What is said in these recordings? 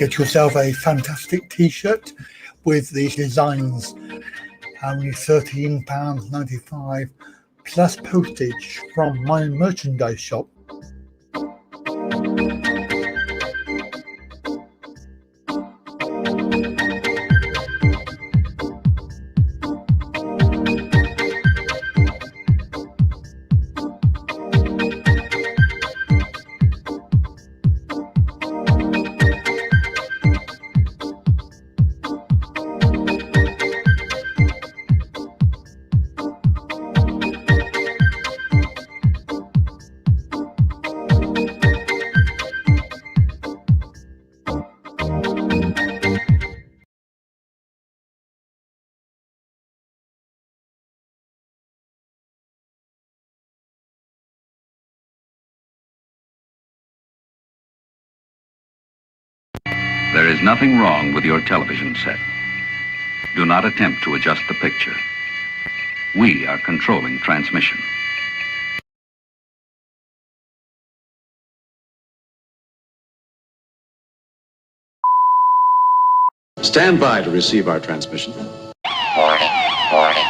get yourself a fantastic t-shirt with these designs, only £13.95 plus postage from my merchandise shop. There is nothing wrong with your television set. Do not attempt to adjust the picture. We are controlling transmission. Stand by to receive our transmission. 40, 40,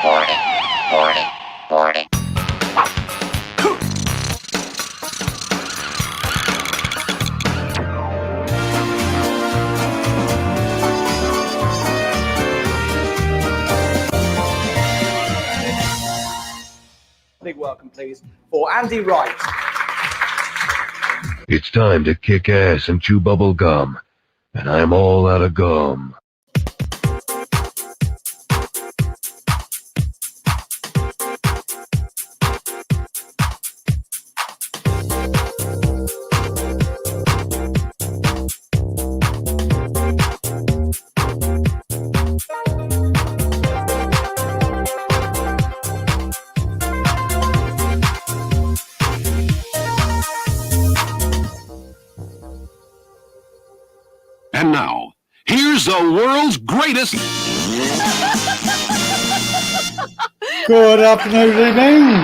40, 40, 40. Big welcome, please, for Andy Wright. It's time to kick ass and chew bubble gum, and I'm all out of gum. And now, here's the world's greatest... Good afternoon, good evening.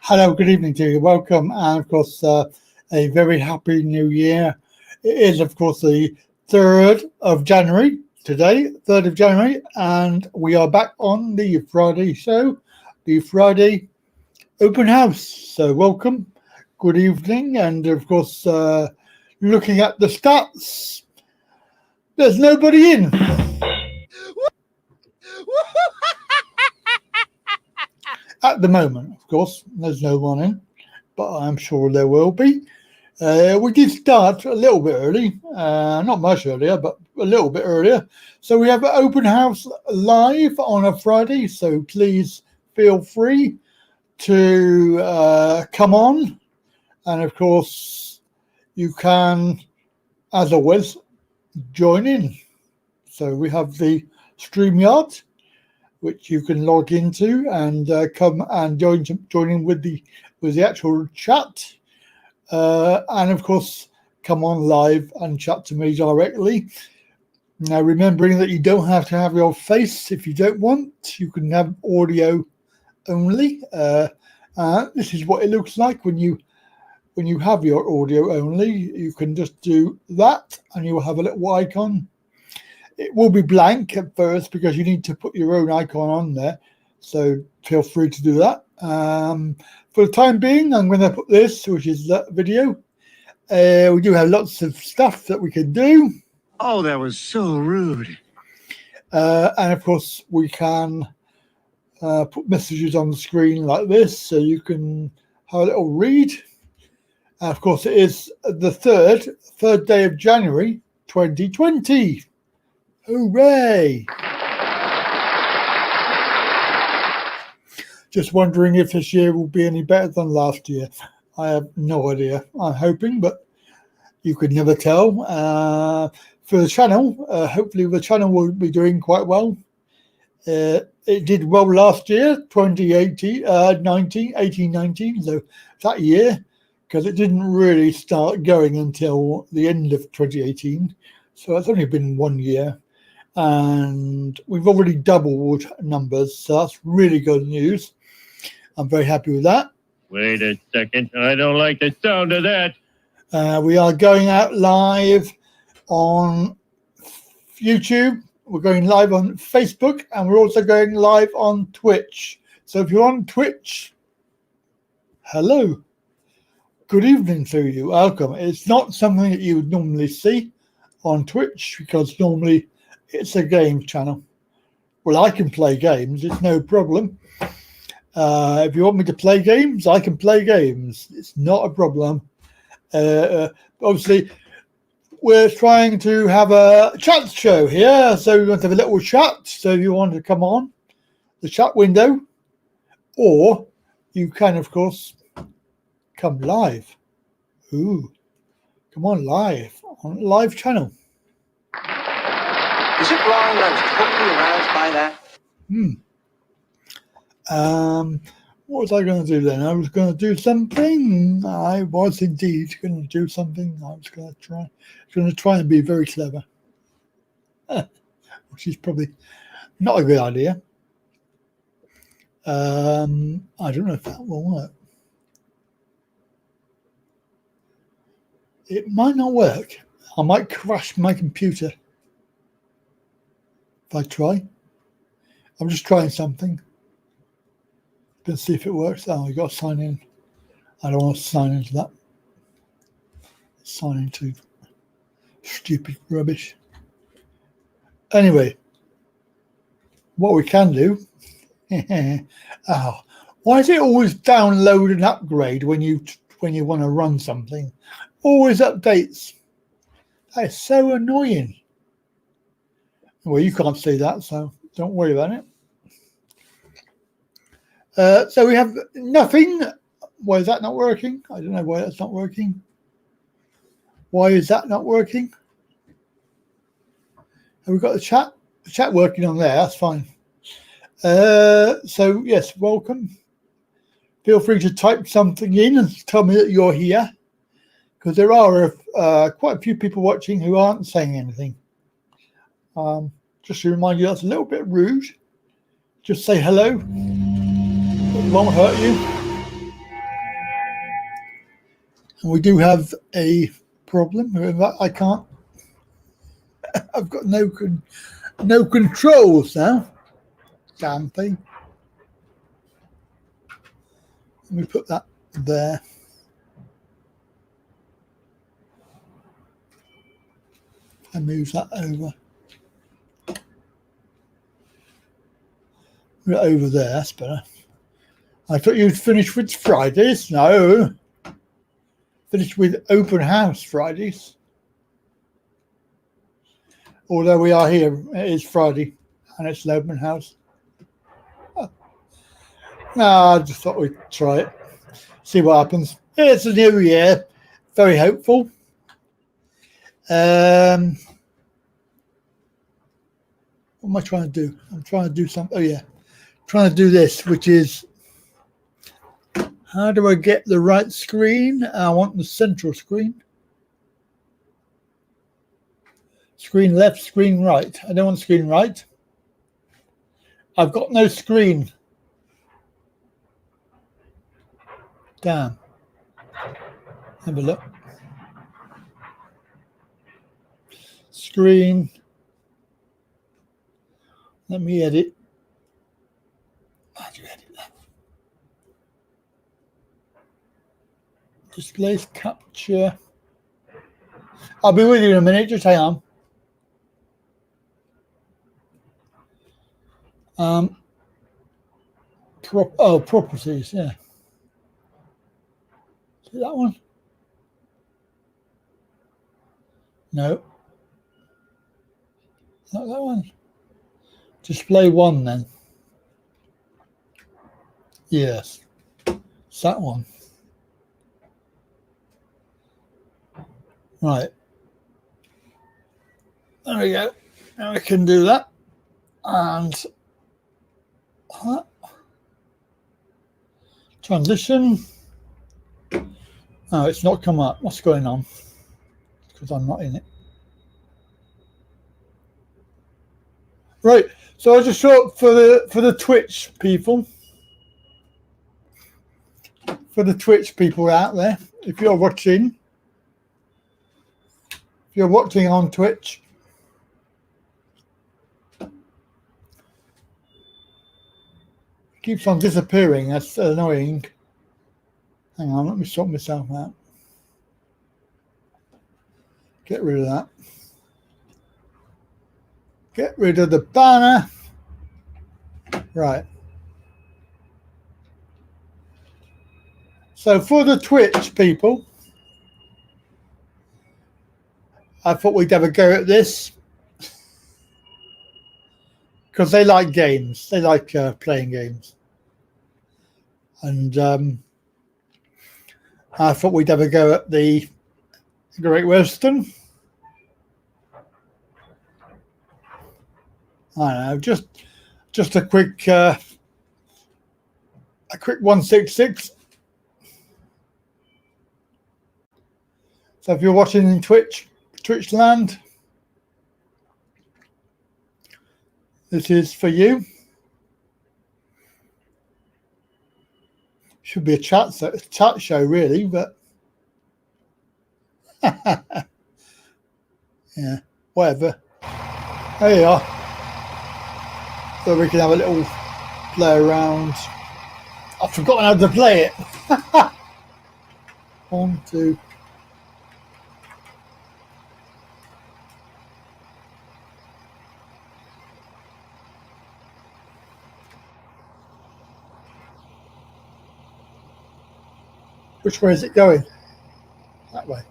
Hello, good evening to you. Welcome, and of course, a very happy new year. It is, of course, the 3rd of January today, 3rd of January, and we are back on the Friday show, the Friday open house. So, welcome, good evening, and of course, looking at the stats, there's nobody in. At the moment, of course, there's no one in, but I'm sure there will be. We did start a little bit early, not much earlier, but a little bit earlier. So we have an open house live on a Friday, so please feel free to come on. And of course, you can, as always, join in. So we have the StreamYard, which you can log into and come and join in with the actual chat, and of course come on live and chat to me directly. Now, remembering that you don't have to have your face if you don't want. You can have audio only. This is what it looks like when you have your audio only. You can just do that and you will have a little icon. It will be blank at first because you need to put your own icon on there. So feel free to do that. For the time being, I'm going to put this, which is that video. We do have lots of stuff that we can do. Oh, that was so rude. And of course, we can put messages on the screen like this, so you can have a little read. And of course, it is the third day of January, 2020. Hooray! Just wondering if this year will be any better than last year. I have no idea. I'm hoping, but you could never tell. For the channel, hopefully the channel will be doing quite well. It did well last year, 2018, 19, so that year, because it didn't really start going until the end of 2018. So it's only been 1 year. And we've already doubled numbers, so that's really good news. I'm very happy with that. Wait a second. I don't like the sound of that. We are going out live on YouTube. We're going live on Facebook, and we're also going live on Twitch. So if you're on Twitch, hello, good evening to you, welcome. It's not something that you would normally see on Twitch because normally it's a game channel. Well, I can play games, it's no problem. If you want me to play games, I can play games. It's not a problem. Obviously, we're trying to have a chat show here, so we want to have a little chat. So if you want to come on the chat window, or you can, of course, come live. Ooh, come on live on live channel. Is it wrong I was totally aroused by that? What was I going to do then? I was going to do something. I was indeed going to do something. I was going to try and be very clever, which is probably not a good idea. I don't know if that will work. It might not work. I might crash my computer if I try. I'm just trying something. Let's see if it works. Oh, we got to sign in. I don't want to sign into that. Sign into stupid rubbish. Anyway, what we can do. Oh, why is it always download and upgrade when you want to run something? Always updates. That is so annoying. Well, you can't see that, so don't worry about it. So we have nothing. Why is that not working? I don't know why that's not working. Why is that not working? Have we got the chat working on there? That's fine. So yes, welcome. Feel free to type something in and tell me that you're here, because there are quite a few people watching who aren't saying anything. Just to remind you, that's a little bit rude. Just say hello. It won't hurt you. And we do have a problem. I can't. I've got no controls now. Damn thing. Let me put that there. And move that over. Right over there. That's better. I thought you'd finish with Fridays. No. Finish with open house Fridays. Although we are here, it is Friday and it's an open house. Oh. No, I just thought we'd try it. See what happens. It's a new year. Very hopeful. What am I trying to do? I'm trying to do something. Oh, yeah. Trying to do this, which is, how do I get the right screen? I want the central screen. Screen left, screen right. I don't want screen right. I've got no screen. Damn. Have a look. Screen. Let me edit. How do you edit that? Displays capture. I'll be with you in a minute. Just hang on. Properties, yeah. See that one? No. Not that one. Display one then. Yes. It's that one. Right. There we go. Now we can do that. And transition. Oh, it's not come up. What's going on? Because I'm not in it. Right. So I just thought for the Twitch people. For the Twitch people out there, if you're watching, you're watching on Twitch, it keeps on disappearing. That's annoying. Hang on, let me sort myself out. Get rid of that. Get rid of the banner. Right. So for the Twitch people, I thought we'd have a go at this because they like games. They like playing games. And I thought we'd have a go at the Great Western. I don't know, just a quick 166. So if you're watching in Twitch land, this is for you. Should be a chat show really, but yeah, whatever. There you are. So we can have a little play around. I've forgotten how to play it. 1, 2. Which way is it going? That way.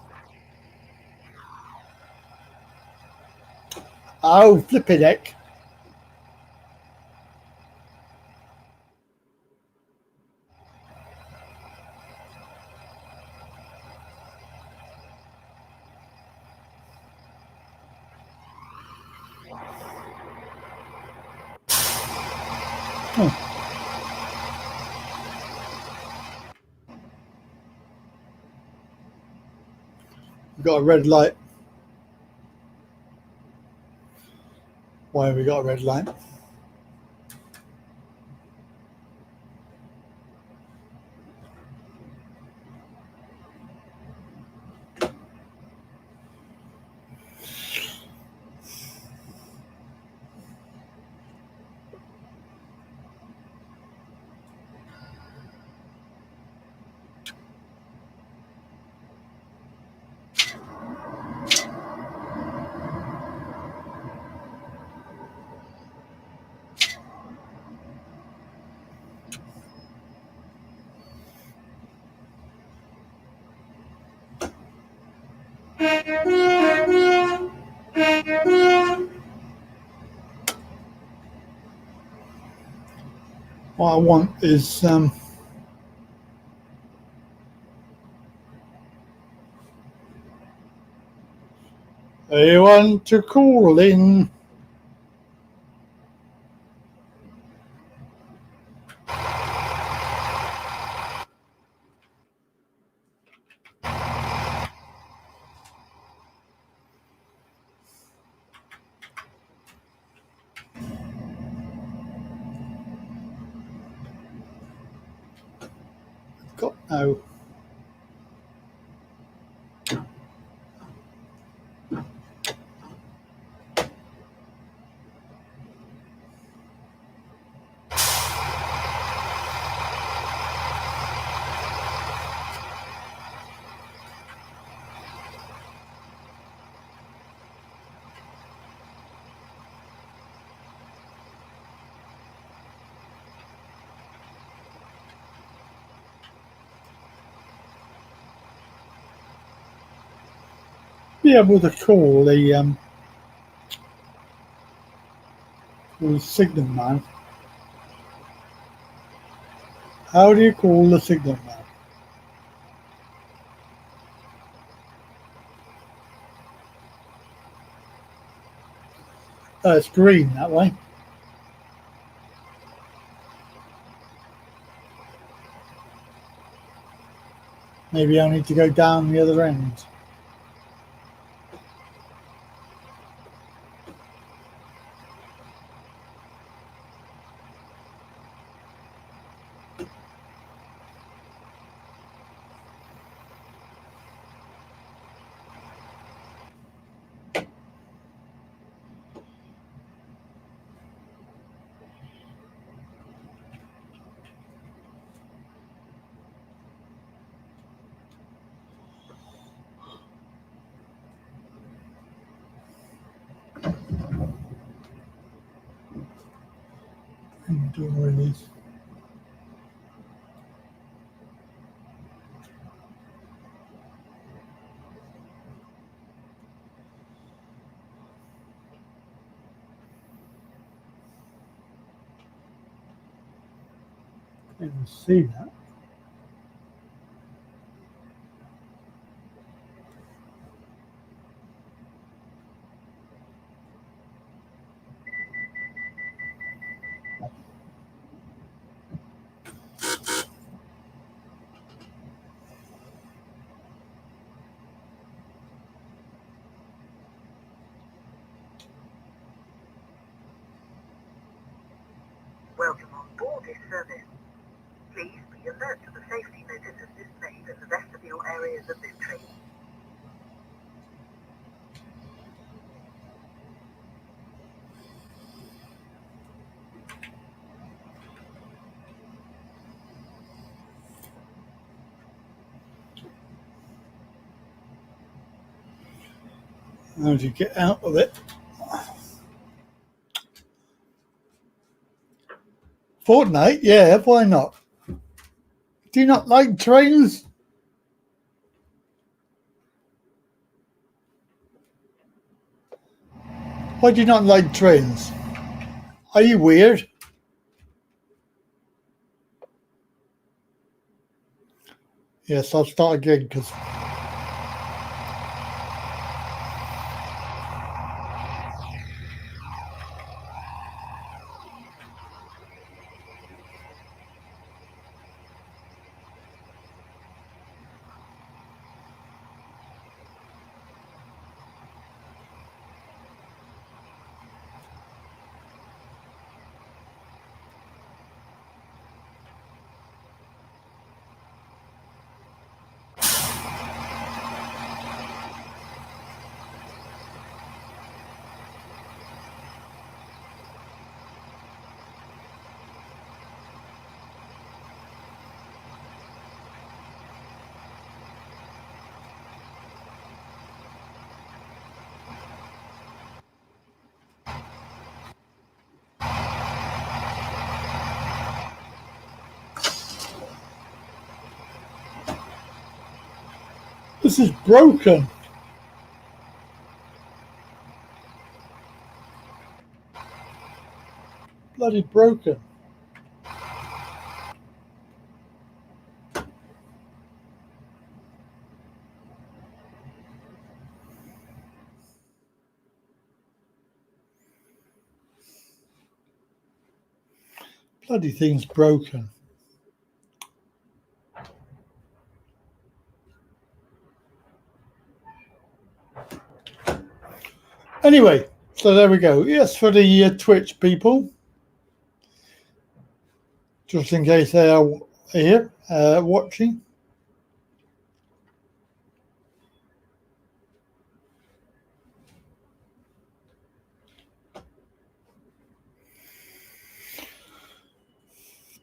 Oh, flipping heck. We've got a red light. Why have we got a red light? What I want is anyone to call in. Got no. Be able to call the signal man. How do you call the signal man? Oh, it's green that way. Maybe I need to go down the other end. doing release. I didn't see that. Welcome on board this service. Please be alert to the safety notices displayed at the vestibule areas of this train. How do you get out of it? Fortnite? Yeah, why not? Do you not like trains? Why do you not like trains? Are you weird? Yes, I'll start again because this is broken. Bloody broken. Bloody thing's broken. Anyway, so there we go. Yes, for the Twitch people, just in case they are here watching.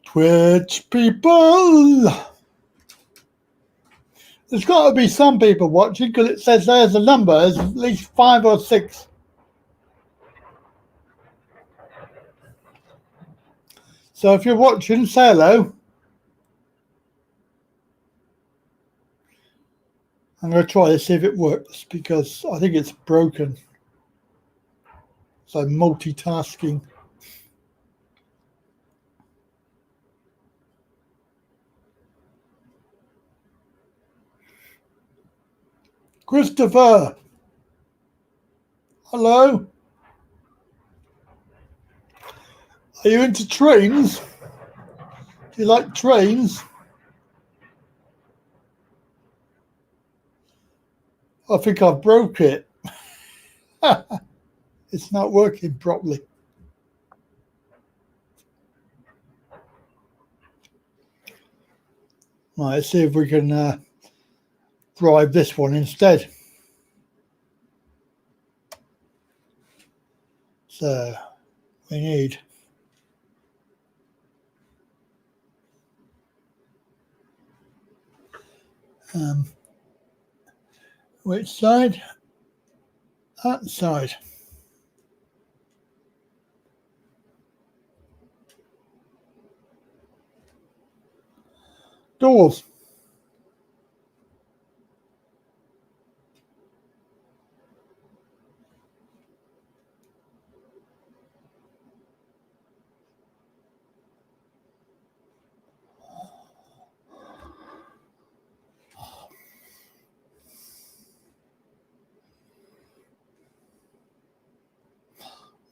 Twitch people. There's got to be some people watching because it says there's a number. There's at least 5 or 6. So if you're watching, say hello. I'm going to try to see if it works because I think it's broken. So multitasking. Christopher. Hello. Are you into trains? Do you like trains? I think I broke it. It's not working properly. Right, let's see if we can drive this one instead. So we need which side? That side. doors.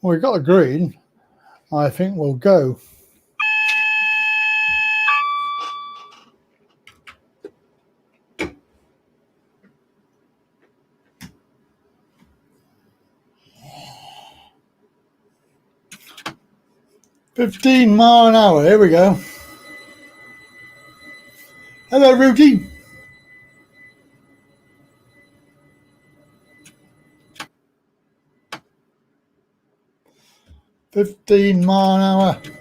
Well, we got a green. I think we'll go. $15 mph. Here we go. Hello, Rudy. $15 mph.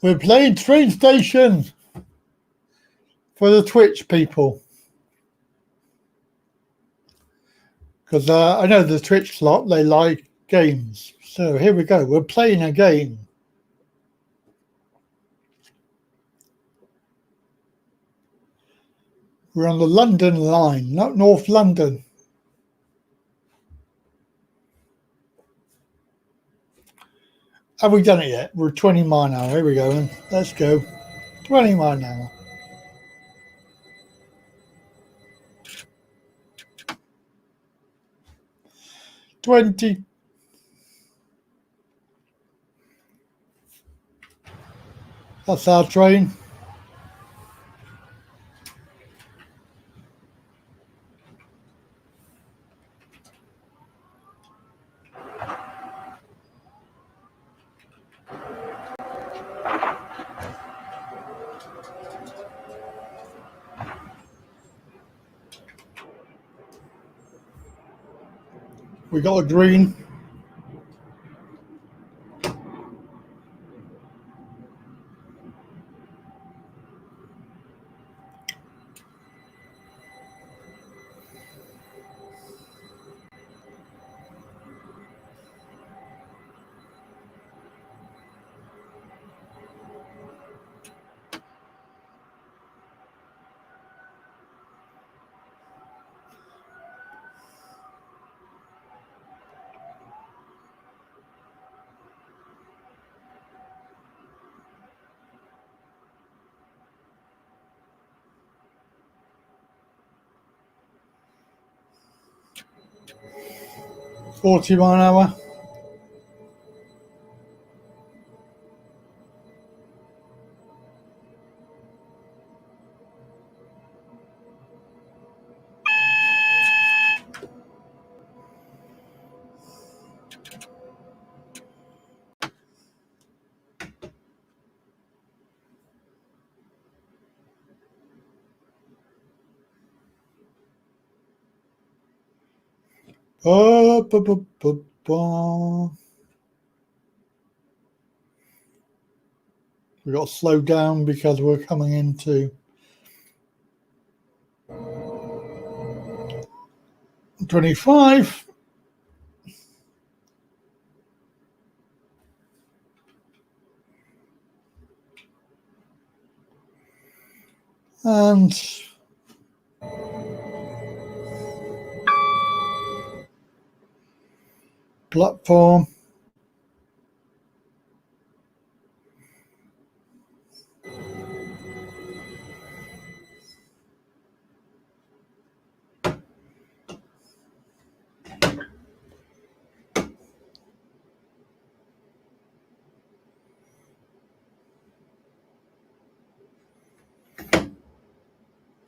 We're playing Train Station for the Twitch people. Because I know the Twitch lot, they like games. So here we go. We're playing a game. We're on the London line, not North London. Have we done it yet? We're 20 mile an hour. Here we go. Let's go. 20 mile an hour. $20. That's our train. We got a green. $40 mile an hour. We got to slow down because we're coming into 25. And platform.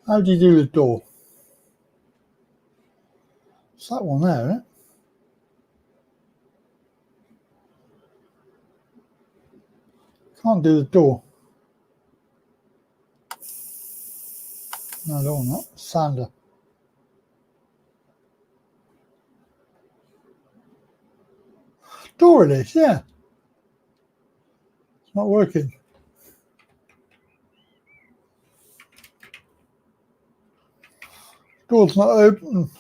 How do you do the door? It's that one there, isn't it? Can't do the door. No, I don't want that. Sander. Door it is, yeah. It's not working. Door's not open.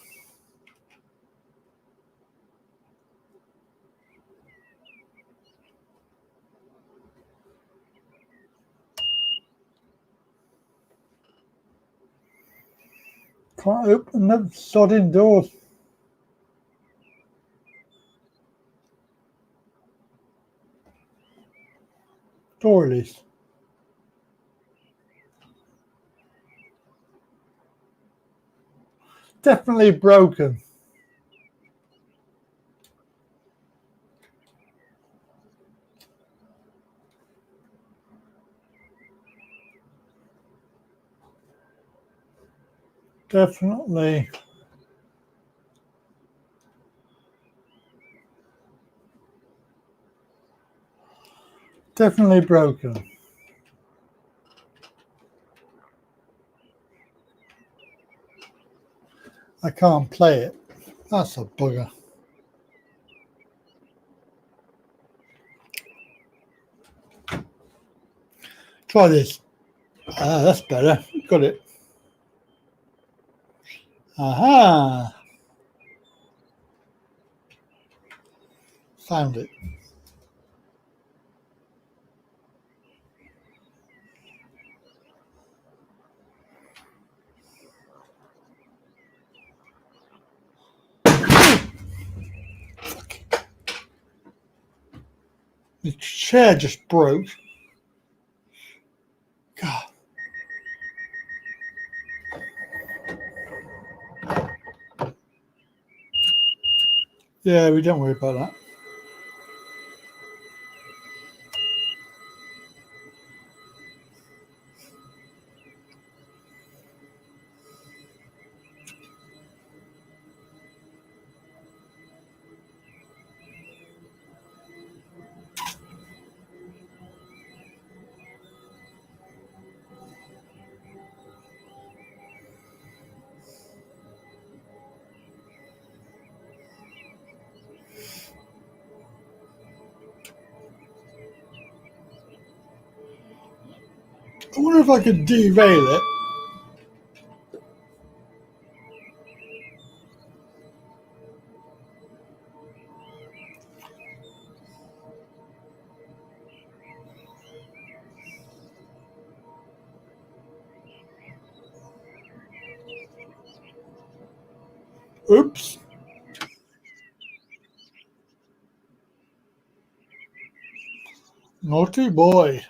Can't open the sodding doors. Door release. Definitely broken. Definitely. Definitely broken. I can't play it. That's a bugger. Try this. That's better. Got it. Aha. Found it. The chair just broke. God. Yeah, we don't worry about that. I wonder if I could derail it. Oops. Naughty boy.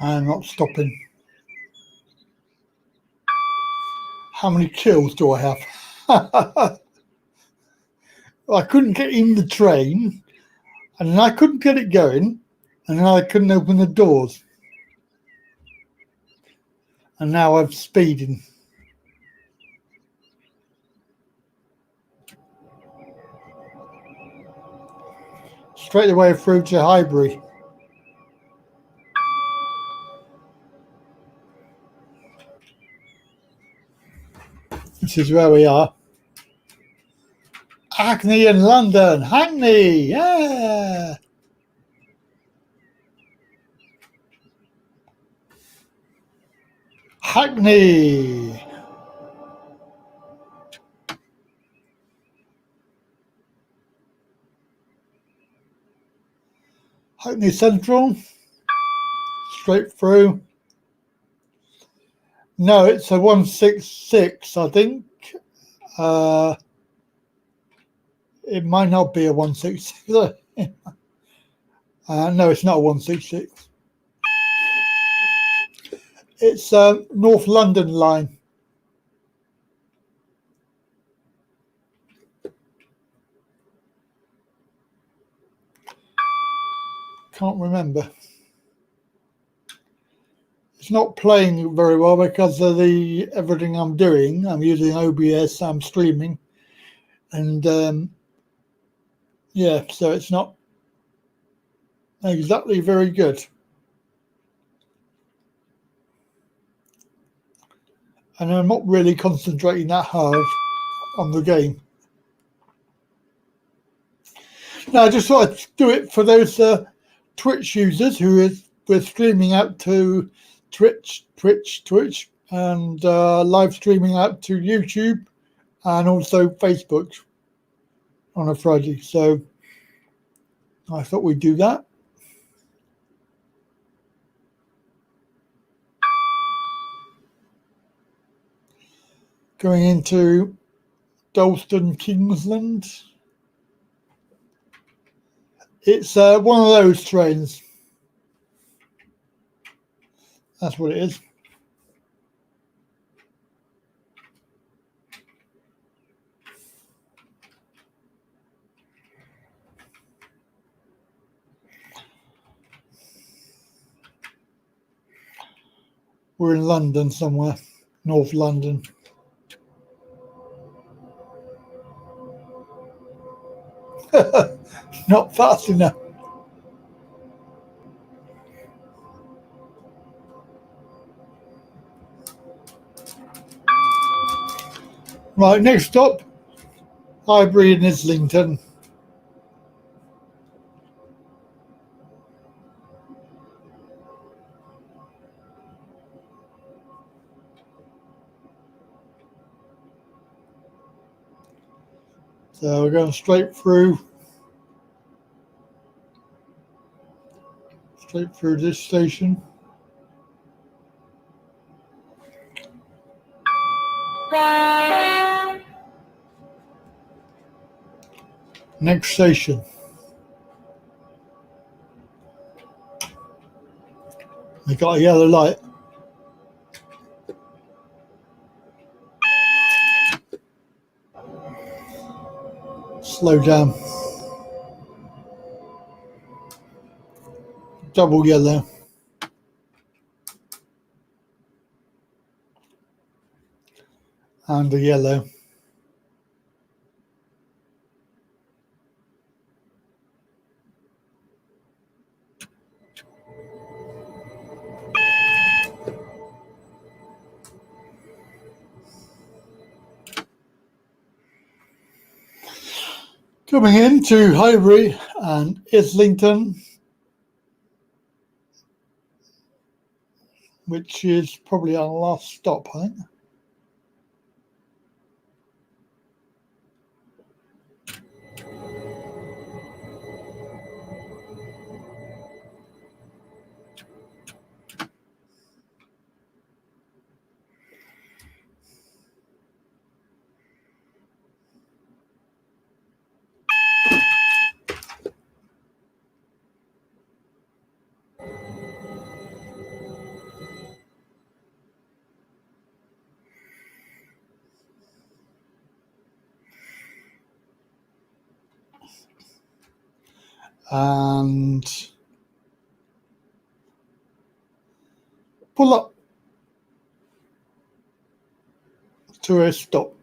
I'm not stopping. How many kills do I have? I couldn't get in the train, and then I couldn't get it going, and then I couldn't open the doors. And now I'm speeding. Straight away through to Highbury. This is where we are. Hackney in London. Hackney, yeah. Hackney. Hackney Central. Straight through. No, it's a 166, I think. It might not be a 166. No, it's not a 166. It's North London line. Can't remember. It's not playing very well because of the everything I'm doing. I'm using OBS, I'm streaming, and yeah, so it's not exactly very good. And I'm not really concentrating that hard on the game. Now, I just thought I'd do it for those Twitch users who we're streaming out to Twitch, and live streaming out to YouTube and also Facebook on a Friday. So I thought we'd do that. Going into Dalston, Kingsland. It's one of those trains. That's what it is. We're in London somewhere, North London. Not fast enough. Right, next stop, Highbury in Islington. So we're going straight through this station. Next station. We got a yellow light. Slow down. Double yellow. And a yellow. Coming into Highbury and Islington, which is probably our last stop, I think. And pull up to a stop.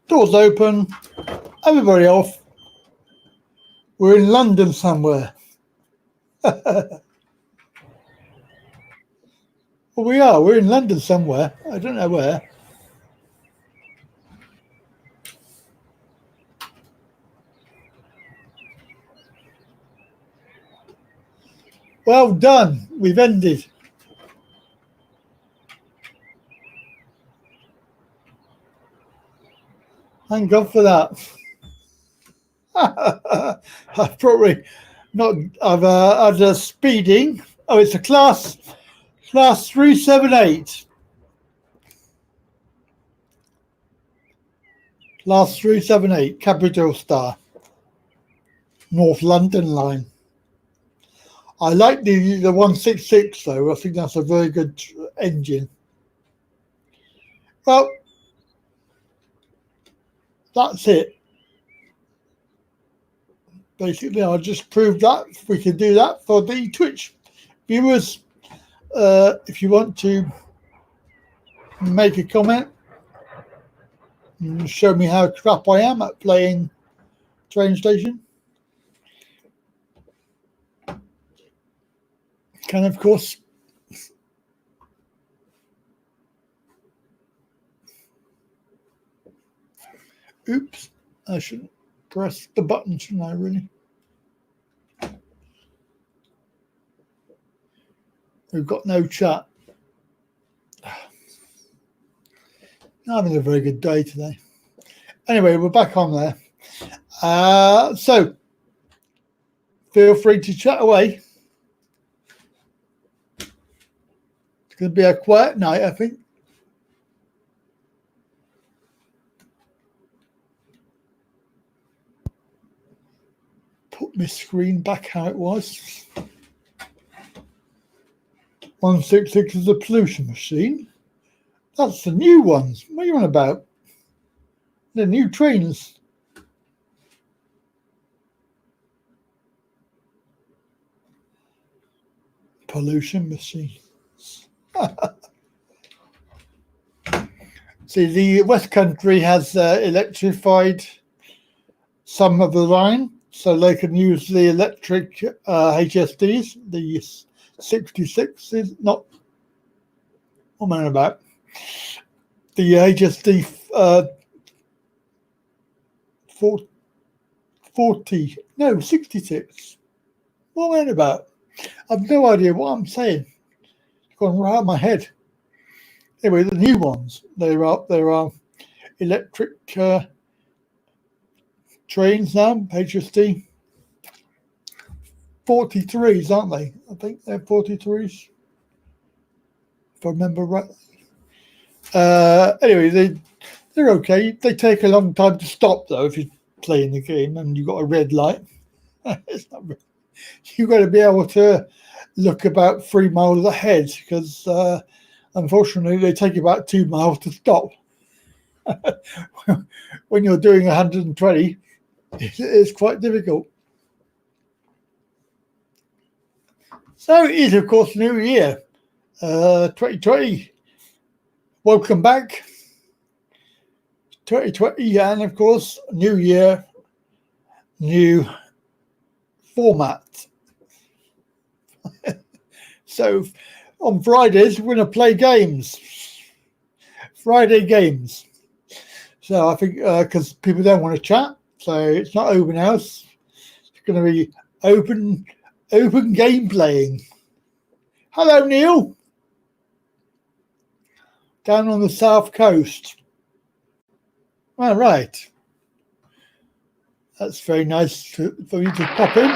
Doors open, everybody off. We're in London somewhere. Well, we're in London somewhere. I don't know where. Well done, we've ended. Thank God for that. I've probably not, I've had a speeding. Oh, it's a class 378. Class 378, capital star. North London line. I like the 166 though. I think that's a very good engine. Well, that's it. Basically, I'll just prove that we can do that for the Twitch viewers. If you want to make a comment and show me how crap I am at playing Train Station, can of course oops, I shouldn't press the button, shouldn't I, really? We've got no chat. Not having a very good day today. Anyway, we're back on there. So feel free to chat away. It's going to be a quiet night, I think. Put my screen back how it was. 166 is a pollution machine. That's the new ones. What are you on about? The new trains. Pollution machines. See, the West Country has electrified some of the line, so they can use the electric HSDs. The 66 is not. What am I on about? The HSD 40, no, 66. What am I on about? I've no idea what I'm saying. It's gone right out of my head. Anyway, the new ones, there are electric trains now, HSD 43s, aren't they? I think they're 43s, if I remember right. Anyway, they're okay. They take a long time to stop though if you're playing the game and you've got a red light. It's not really, you've got to be able to look about 3 miles ahead because unfortunately they take about 2 miles to stop. When you're doing 120, it's quite difficult. So it is, of course, New Year, 2020. Welcome back, 2020, and of course, New Year, new format. So on Fridays, we're going to play games. Friday games. So I think because people don't want to chat, so it's not open house. It's going to be open game playing. Hello, Neil. Down on the south coast. All right. That's very nice for you to pop in.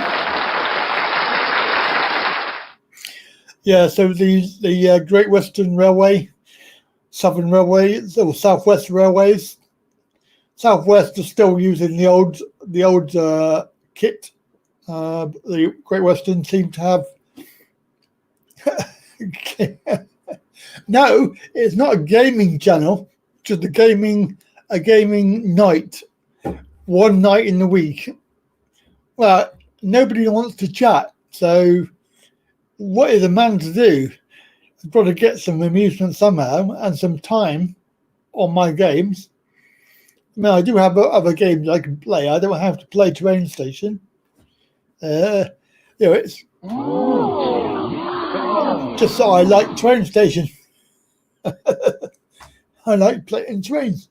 Yeah, so the Great Western Railway, Southern Railway, or Southwest Railways. Southwest are still using the old kit. The Great Western seem to have. No, it's not a gaming channel. Just a gaming night. One night in the week. Well, nobody wants to chat. So, what is a man to do? I've got to get some amusement somehow and some time on my games. I mean, I do have other games I can play. I don't have to play Train Station. It's just so I like Train Station. I like playing trains.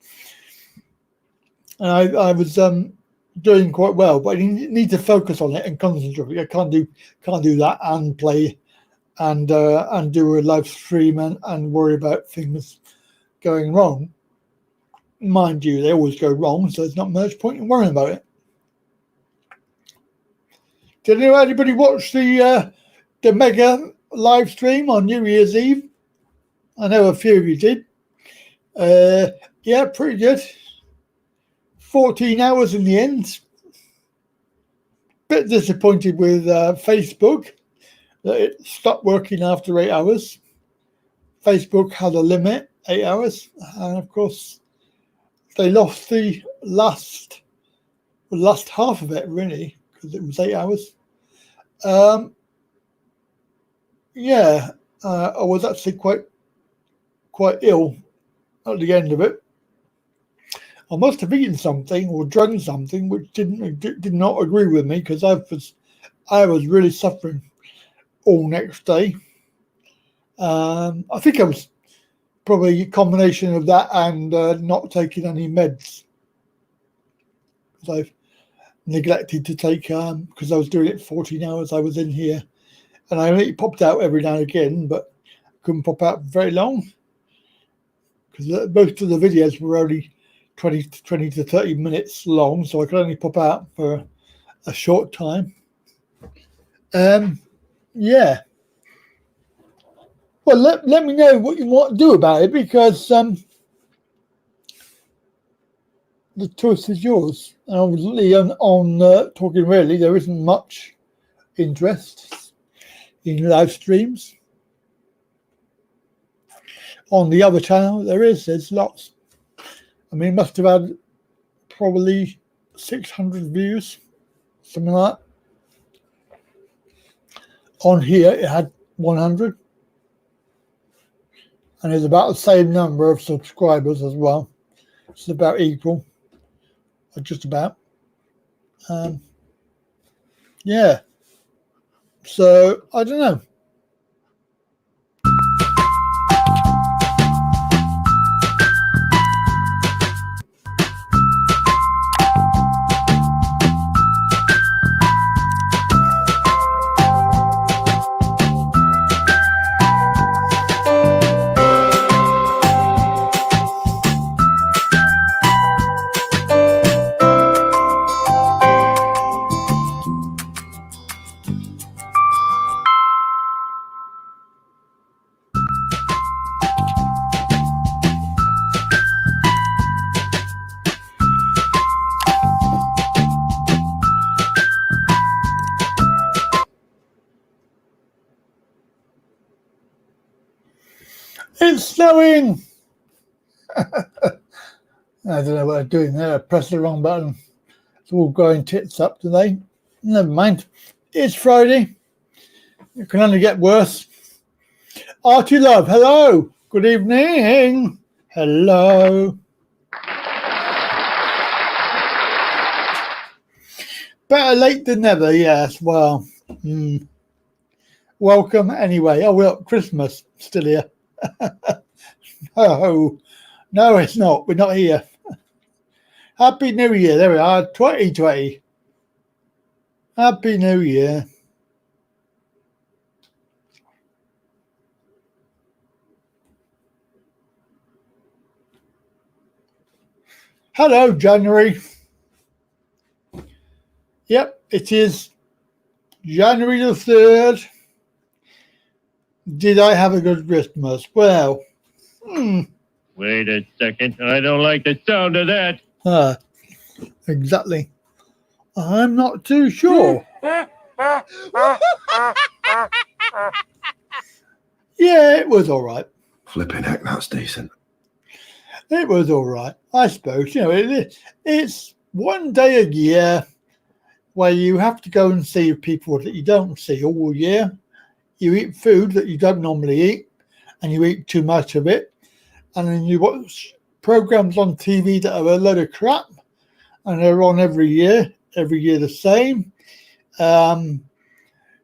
And I was doing quite well, but you need to focus on it and concentrate. I can't do that and play and do a live stream and worry about things going wrong. Mind you, they always go wrong, so there's not much point in worrying about it. Did anybody watch the mega live stream on New Year's Eve? I know a few of you did. Yeah, pretty good. 14 hours in the end. bit disappointed with Facebook that it stopped working after 8 hours. Facebook had a limit, 8 hours, and of course they lost the last half of it, really, because it was 8 hours. I was actually quite ill at the end of it. I must have eaten something or drunk something which did not agree with me, because I was really suffering all next day. I think I was probably a combination of that and not taking any meds, because I've neglected to take because I was doing it 14 hours. I was in here, and I only popped out every now and again, but couldn't pop out very long, because most of the videos were only 20 to 30 minutes long, so I could only pop out for a short time. Well, let me know what you want to do about it, because the choice is yours. And obviously on Talking Really, there isn't much interest in live streams. On the other channel, there's lots. I mean, it must have had probably 600 views, something like that. On here, it had 100. And it's about the same number of subscribers as well. It's about equal, or just about. So, I don't know. It's snowing! I don't know what I'm doing there. I pressed the wrong button. It's all going tits up today. Never mind. It's Friday. It can only get worse. Artie Love, hello. Good evening. Hello. Better late than never, yes. Well, welcome anyway. Oh, well, Christmas still here. No, it's not. We're not here. Happy New Year. There we are. 2020. Happy New Year. Hello, January. Yep, it is January the 3rd. Did I have a good Christmas? Well, Wait a second. I don't like the sound of that. Exactly. I'm not too sure. Yeah, it was all right. Flipping heck, that's decent. It was all right, I suppose. You know, it's one day a year where you have to go and see people that you don't see all year. You eat food that you don't normally eat, and you eat too much of it. And then you watch programs on TV that are a load of crap, and they're on every year the same. My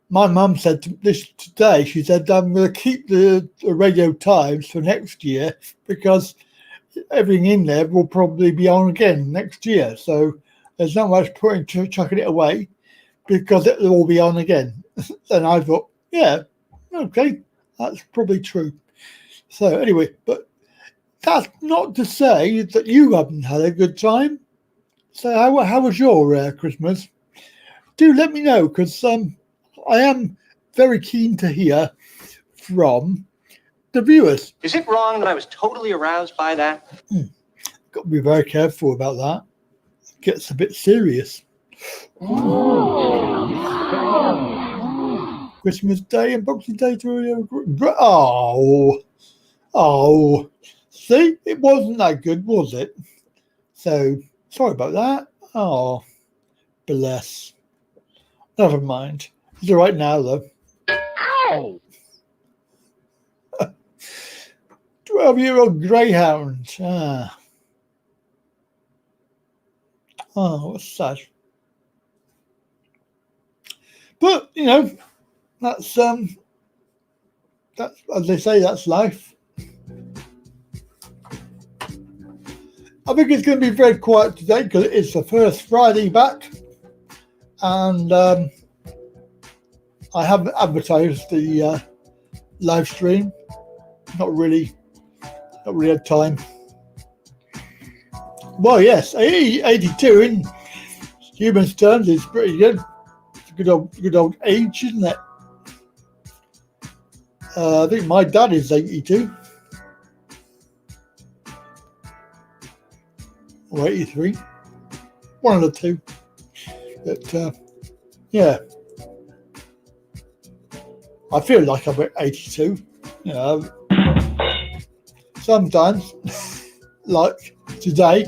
mum said this today. She said, I'm going to keep the Radio Times for next year, because everything in there will probably be on again next year. So there's not much point to chucking it away, because it will all be on again. And I thought, yeah, okay, that's probably true. So anyway, but that's not to say that you haven't had a good time. So how was your Christmas? Do let me know, because I am very keen to hear from the viewers. Is it wrong that I was totally aroused by that? Got to be very careful about that. It gets a bit serious. Ooh. Christmas Day and Boxing Day to see, it wasn't that good, was it? So sorry about that. Oh, bless. Never mind. It's all right now, though. Ow! 12-year-old greyhound. Ah. Oh, what's sad. But that's as they say, that's life. I think it's going to be very quiet today because it's the first Friday back, and I haven't advertised the live stream. Not really had time. Well, yes, 82 in humans' terms is pretty good. It's a good old age, isn't it? I think my dad is 82 or 83, one of the two. But yeah, I feel like I'm at 82. Sometimes, like today.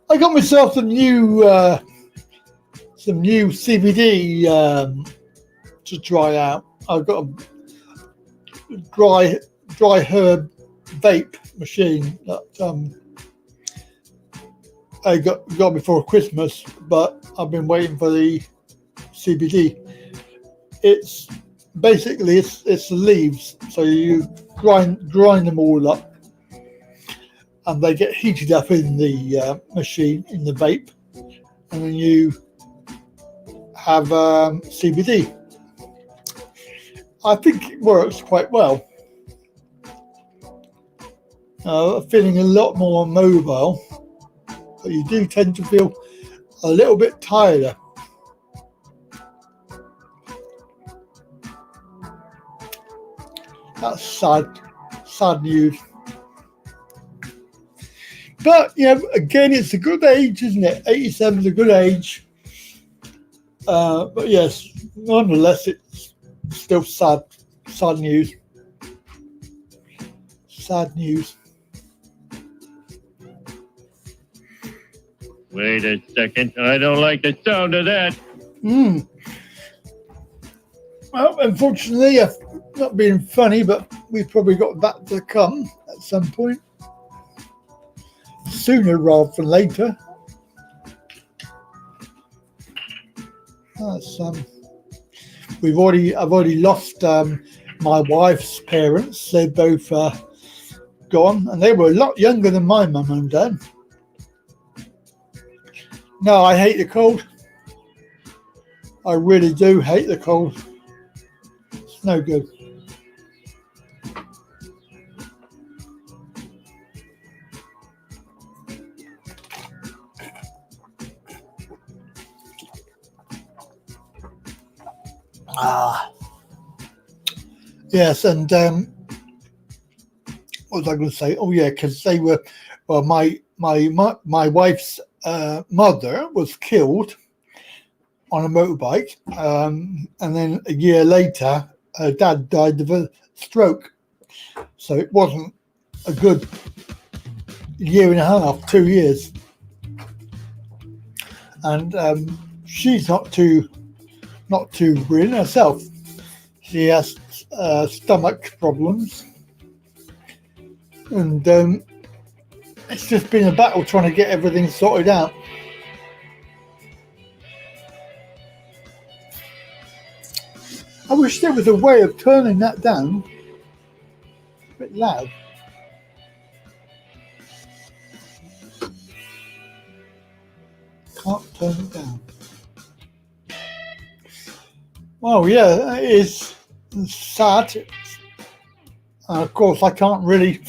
I got myself some new CBD to try out. I've got a dry herb vape machine that I got before Christmas, but I've been waiting for the CBD. It's basically it's the leaves, so you grind them all up, and they get heated up in the machine, in the vape, and then you have CBD. I think it works quite well. Feeling a lot more mobile, but you do tend to feel a little bit tired. That's sad news. But again, it's a good age, isn't it? 87 is a good age. But yes, nonetheless, it's still sad news. Sad news. Wait a second. I don't like the sound of that. Well, unfortunately, not being funny, but we've probably got that to come at some point. Sooner rather than later. That's I've already lost my wife's parents. They're both gone, and they were a lot younger than my mum and dad. No, I hate the cold. I really do hate the cold. It's no good. Yes, and what was I going to say? Oh yeah, because they were. Well, my wife's mother was killed on a motorbike, and then a year later, her dad died of a stroke. So it wasn't a good year and a half, 2 years, and she's not too brilliant herself. She has stomach problems, and it's just been a battle trying to get everything sorted out. I wish there was a way of turning that down. It's a bit loud. Can't turn it down. Well, yeah, it is sad. And of course, I can't really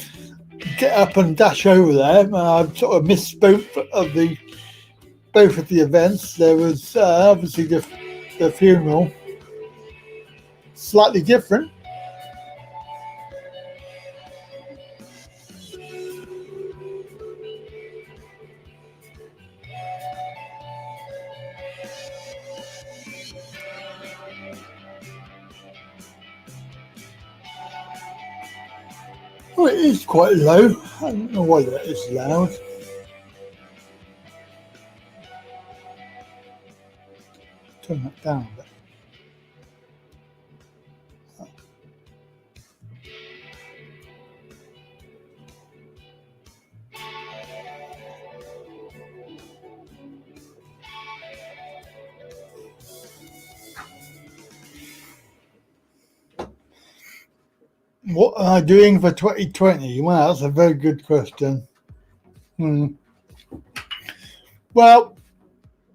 get up and dash over there. I've sort of missed both of the events. There was obviously the funeral, slightly different. Oh, it is quite low. I don't know why that is loud. Turn that down a bit. What am I doing for 2020? Well, that's a very good question. Well,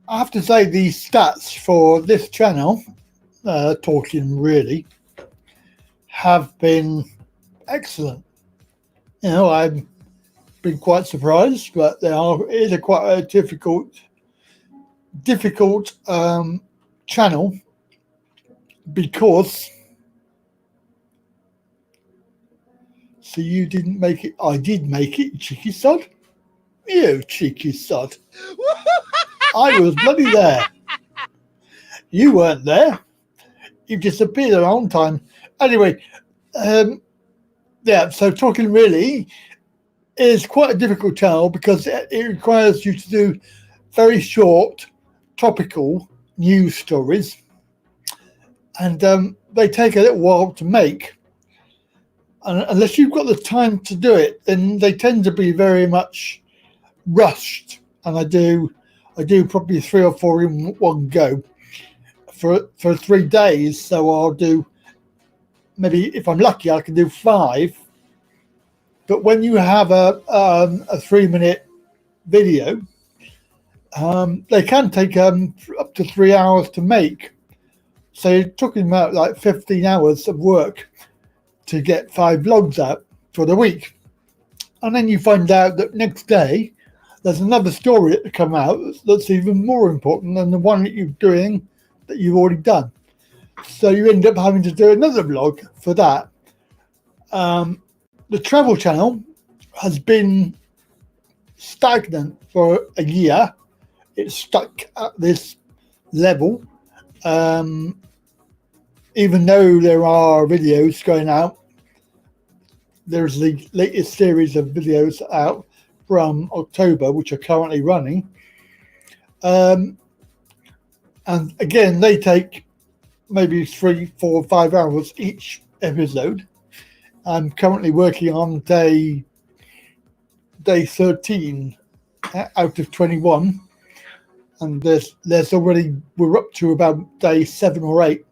I have to say the stats for this channel, talking really, have been excellent. You know, I've been quite surprised, but it is quite a difficult channel because. So you didn't make it. I did make it, cheeky sod. You cheeky sod. I was bloody there. You weren't there. You disappeared a long time. Anyway, yeah, so talking really is quite a difficult channel because it requires you to do very short, topical news stories. And they take a little while to make. And unless you've got the time to do it, then they tend to be very much rushed. And I do probably 3 or 4 in one go for 3 days. So I'll do, maybe if I'm lucky, I can do 5. But when you have a 3-minute video, they can take up to 3 hours to make. So you're talking about like 15 hours of work to get 5 vlogs out for the week. And then you find out that next day there's another story that come out that's even more important than the one that you've already done. So you end up having to do another vlog for that. The travel channel has been stagnant for a year. It's stuck at this level. Even though there are videos going out, there's the latest series of videos out from October, which are currently running. And again, they take maybe 3, 4, 5 hours each episode. I'm currently working on day 13 out of 21. And there's already, we're up to about day 7 or 8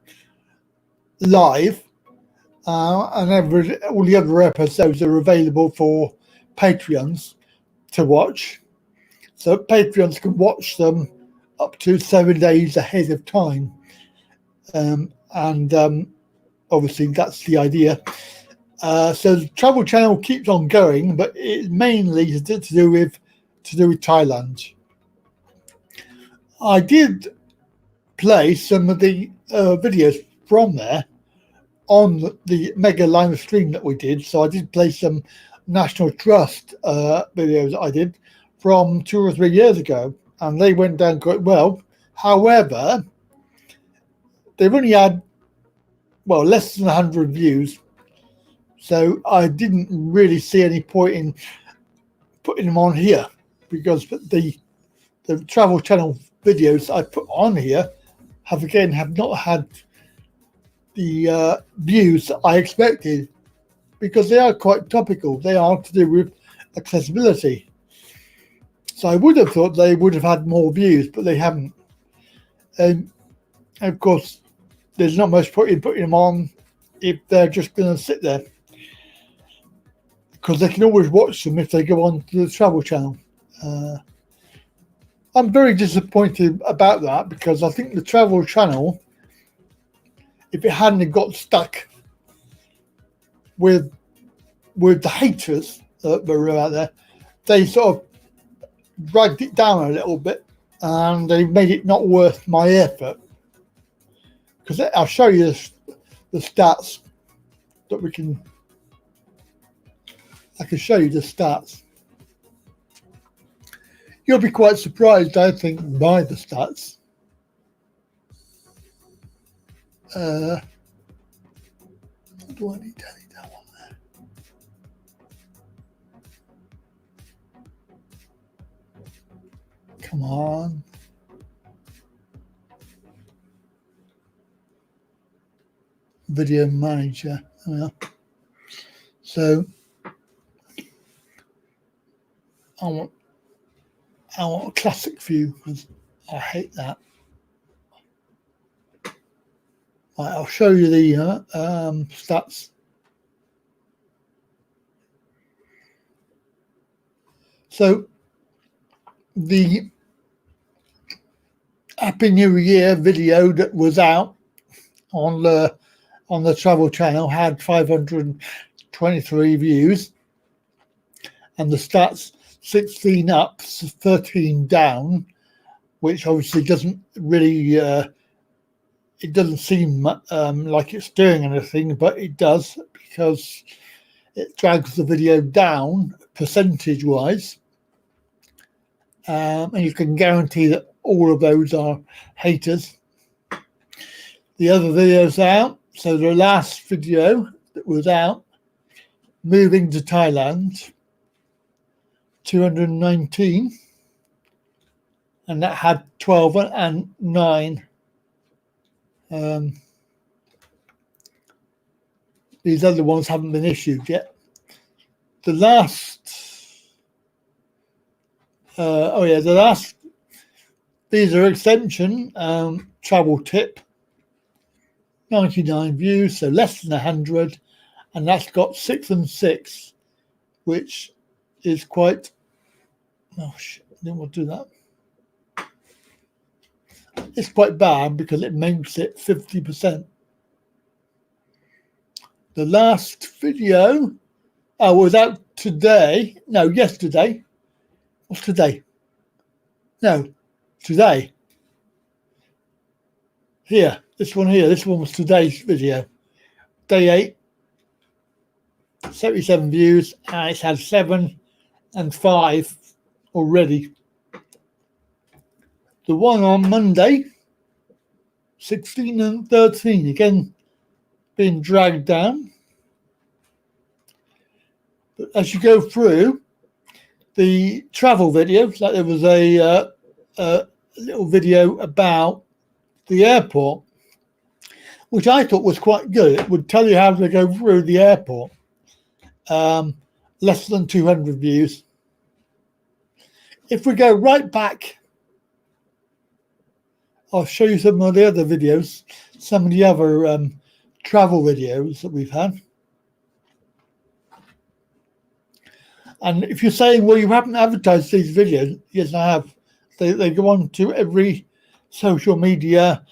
live, and all the other episodes are available for Patreons to watch. So Patreons can watch them up to 7 days ahead of time, and obviously that's the idea. So the travel channel keeps on going, but it mainly is to do with Thailand. I did play some of the videos from there on the mega live stream that we did. So I did play some National Trust videos I did from 2 or 3 years ago, and they went down quite well. However, they've only had, well, less than 100 views. So I didn't really see any point in putting them on here, because the travel channel videos I put on here have not had the views I expected, because they are quite topical. They are to do with accessibility. So I would have thought they would have had more views, but they haven't. And of course, there's not much point in putting them on if they're just going to sit there, because they can always watch them if they go on to the travel channel. I'm very disappointed about that, because I think the travel channel, if it hadn't got stuck with the haters that were out there, they sort of dragged it down a little bit, and they made it not worth my effort. Because I'll show you the stats that I can show you the stats. You'll be quite surprised, I think, by the stats. Do I need to edit that one there? Come on. Video manager. Well, so I want a classic view because I hate that. Right, I'll show you the stats. So the Happy New Year video that was out on the Travel Channel had 523 views, and the stats 16 up, 13 down, which obviously doesn't really it doesn't seem like it's doing anything, but it does because it drags the video down percentage wise, and you can guarantee that all of those are haters. The other videos out, so the last video that was out, moving to Thailand, 219, and that had 12 and 9. These other ones haven't been issued yet. The last, these are extension, travel tip, 99 views, so less than 100, and that's got 6 and 6, which is quite, oh shit, I didn't want to do that. It's quite bad because it makes it 50%. The last video was out today. No, yesterday. What's today? No, today. Here, this one here. This one was today's video. Day 8. 77 views, and it's had 7 and 5 already. The one on Monday, 16 and 13, again being dragged down. But as you go through the travel videos, like there was a little video about the airport, which I thought was quite good. It would tell you how to go through the airport. Less than 200 views. If we go right back, I'll show you some of the other videos, some of the other travel videos that we've had. And if you're saying, well, you haven't advertised these videos, yes, I have. They go on to every social media.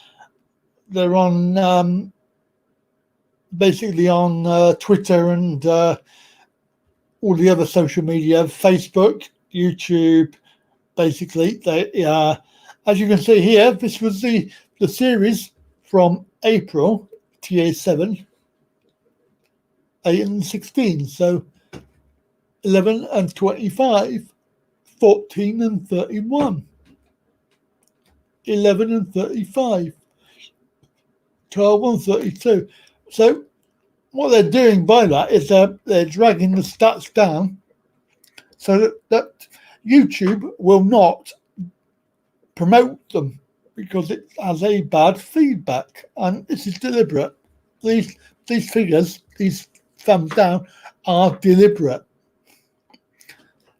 They're on basically on Twitter and all the other social media, Facebook, YouTube, basically. They as you can see here, this was the series from April, TA7, 8 and 16. So 11 and 25, 14 and 31, 11 and 35, 12 and 32. So what they're doing by that is they're dragging the stats down so that YouTube will not promote them because it has a bad feedback, and this is deliberate. These figures, these thumbs down, are deliberate.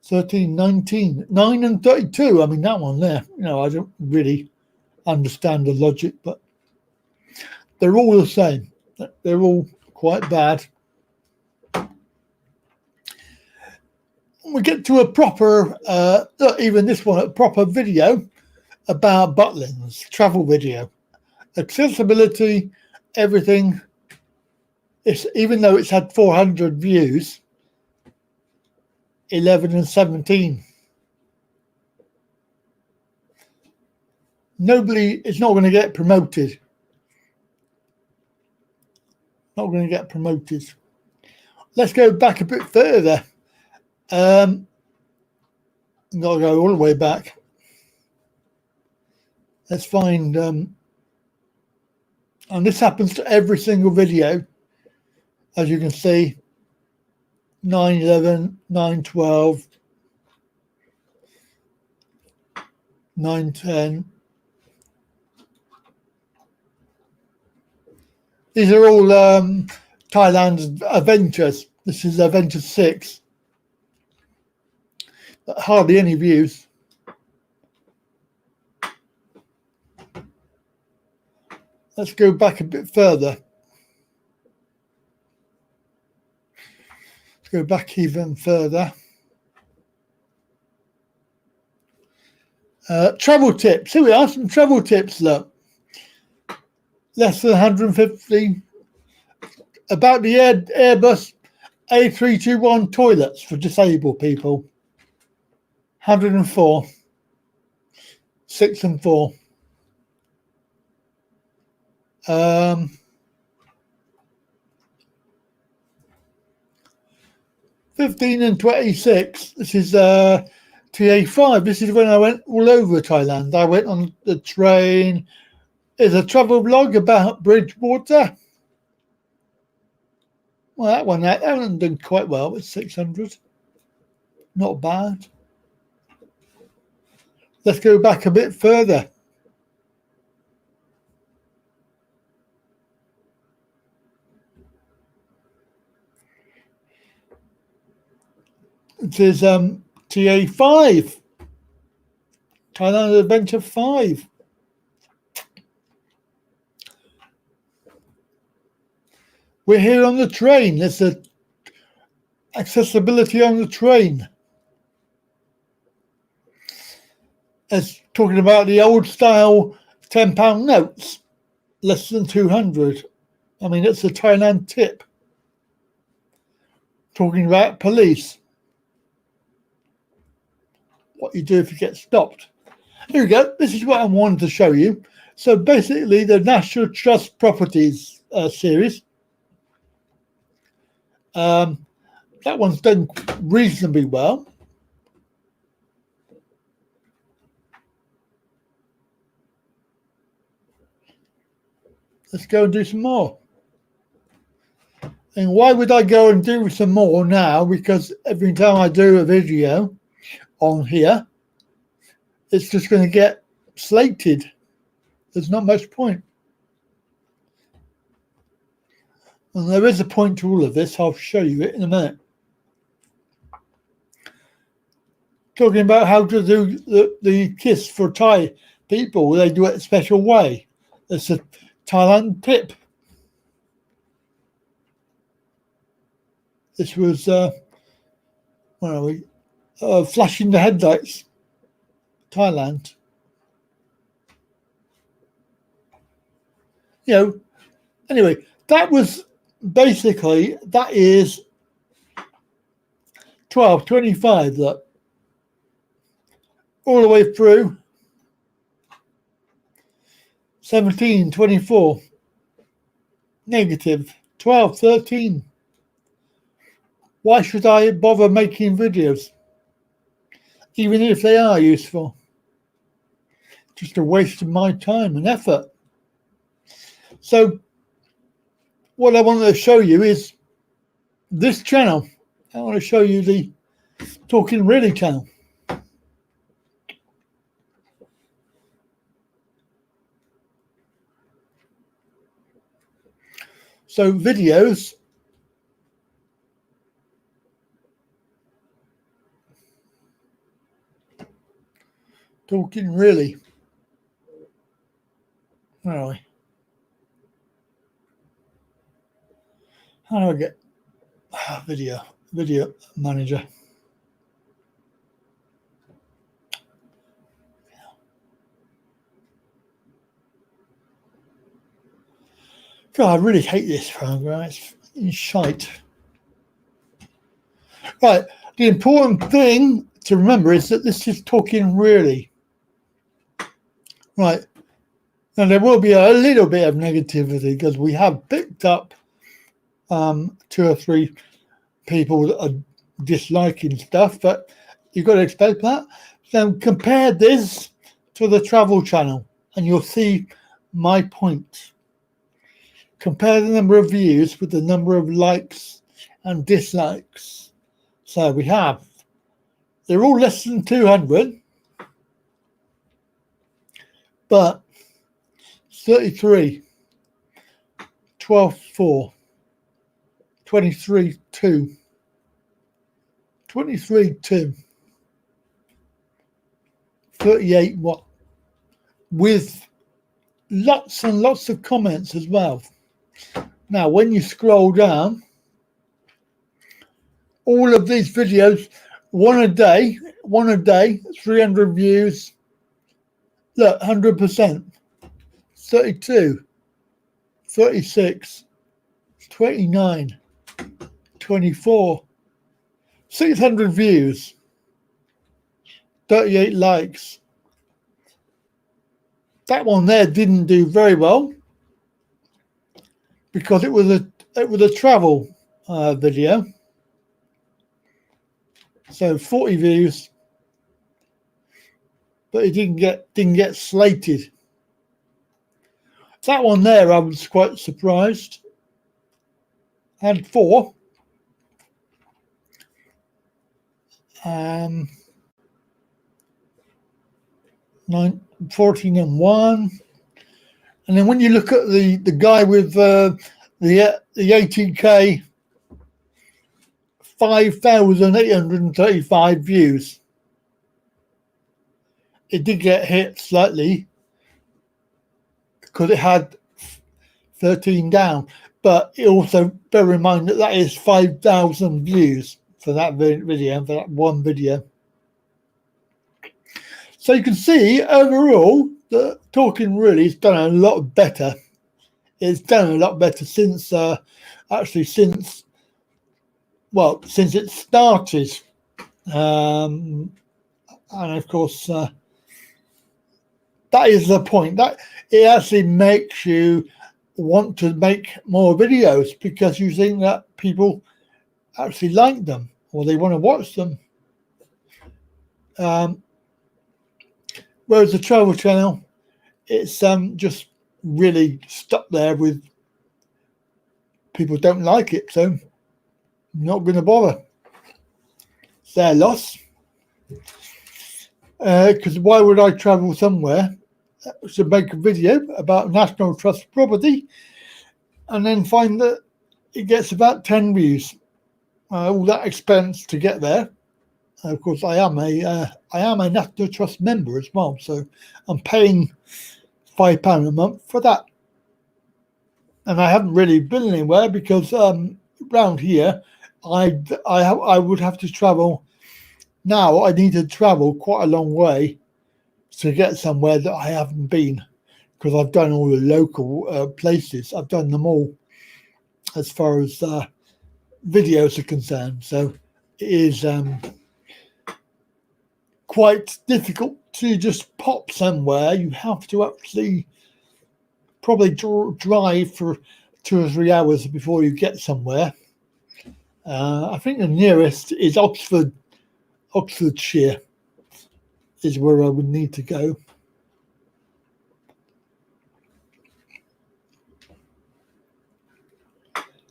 13, 19, 9 and 32. I mean, that one there, I don't really understand the logic, but they're all the same. They're all quite bad. We get to a proper, even this one, a proper video about Butlins, travel video. Accessibility, everything. Even though it's had 400 views, 11 and 17. It's not going to get promoted. Not going to get promoted. Let's go back a bit further. Got to go all the way back. Let's find, and this happens to every single video, as you can see, 9/11, 9/12, 910. These are all Thailand's adventures. This is Adventure 6. Hardly any views. Let's go back a bit further. Let's go back even further. Travel tips. Here we are, some travel tips, look. Less than 150. About the Airbus A321 toilets for disabled people. 104. 6 and 4. 15 and 26. This is TA5. This is when I went all over Thailand. I went on the train. There's a travel vlog about Bridgewater. Well, that one done quite well. It's 600. Not bad. Let's go back a bit further. It is TA5. Thailand Adventure 5. We're here on the train. There's a accessibility on the train. It's talking about the old style £10 notes, less than 200. I mean, it's a Thailand tip. Talking about police. What you do if you get stopped. Here we go. This is what I wanted to show you. So basically the National Trust Properties series. That one's done reasonably well. Let's go and do some more. And why would I go and do some more now? Because every time I do a video on here, it's just going to get slated. There's not much point. And there is a point to all of this. I'll show you it in a minute. Talking about how to do the kiss for Thai people. They do it a special way. It's a Thailand tip. This was, where are we? Flashing the headlights. Thailand. You know, anyway, that was basically, that is 12.25, look. All the way through. 17.24. Negative. 12.13. Why should I bother making videos? Even if they are useful. Just a waste of my time and effort. So, what I want to show you is this channel. I want to show you the Talking Really channel. So, videos. Talking Really. Where are we? How do I get video manager? God, I really hate this program. It's shite. Right. The important thing to remember is that this is Talking Really. Right. Now, there will be a little bit of negativity because we have picked up 2 or 3 people that are disliking stuff, but you've got to expect that. So compare this to the travel channel and you'll see my point. Compare the number of views with the number of likes and dislikes. So we have, they're all less than 200. But 33, 12.4, 23.2, 23.2, 38 what, with lots and lots of comments as well. Now, when you scroll down, all of these videos, one a day, 300 views. Look, 100%, 32, 36, 29, 24, 600 views, 38 likes. That one there didn't do very well because it was a travel video. So 40 views, but it didn't get slated. That one there, I was quite surprised. Had 4. 14 and 1. And then when you look at the guy with the 80K, 5,835 views. It did get hit slightly because it had 13 down, but it also bear in mind that is 5,000 views for that video, for that one video. So you can see overall that Talking Really has done a lot better. It's done a lot better since since it started. And of course, that is the point, that it actually makes you want to make more videos because you think that people actually like them or they want to watch them. Whereas the travel channel, it's just really stuck there with people don't like it, so I'm not going to bother. It's their loss. Because why would I travel somewhere to make a video about National Trust property and then find that it gets about 10 views? All that expense to get there. Of course, I am a National Trust member as well, so I'm paying £5 a month for that. And I haven't really been anywhere because around here, I would have to travel. Now I need to travel quite a long way to get somewhere that I haven't been, because I've done all the local places. I've done them all as far as videos are concerned. So it is quite difficult to just pop somewhere. You have to actually probably drive for 2 or 3 hours before you get somewhere. I think the nearest is Oxfordshire is where I would need to go.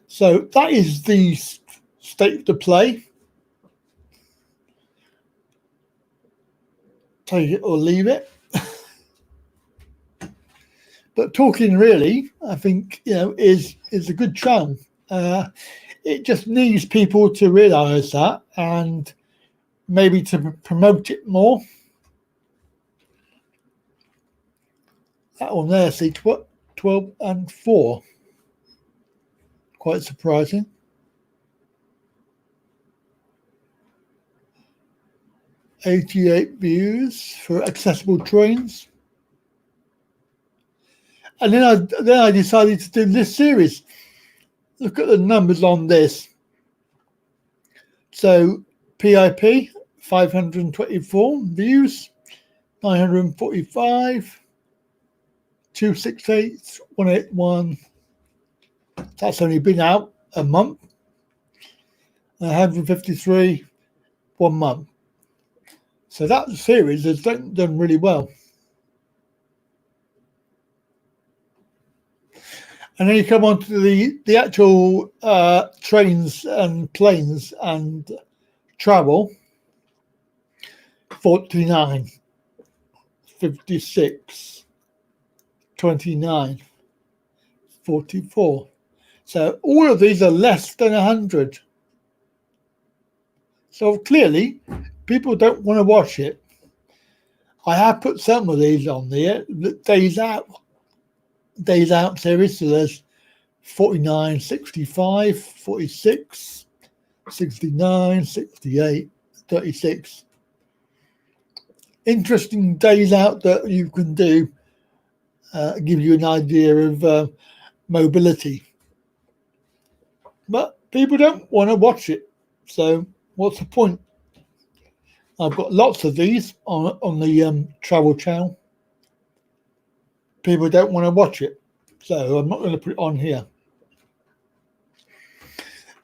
So that is the state of the play. Take it or leave it. But Talking Really, I think, is a good channel. It just needs people to realise that and maybe to promote it more. That one there, see, 12 and 4. Quite surprising. $88 views for accessible trains. And then I decided to do this series. Look at the numbers on this. So PIP, 524 views, 945, 268, 181. That's only been out a month. 153, 1 month. So that series has done really well. And then you come on to the actual trains and planes and travel. 49, 56, 29, 44. So all of these are less than 100. So clearly, people don't want to watch it. I have put some of these on there, the days out series. So there's 49, 65, 46, 69, 68, 36. Interesting days out that you can do, give you an idea of mobility. But people don't want to watch it. So what's the point? I've got lots of these on the travel channel. People don't want to watch it. So I'm not going to put it on here.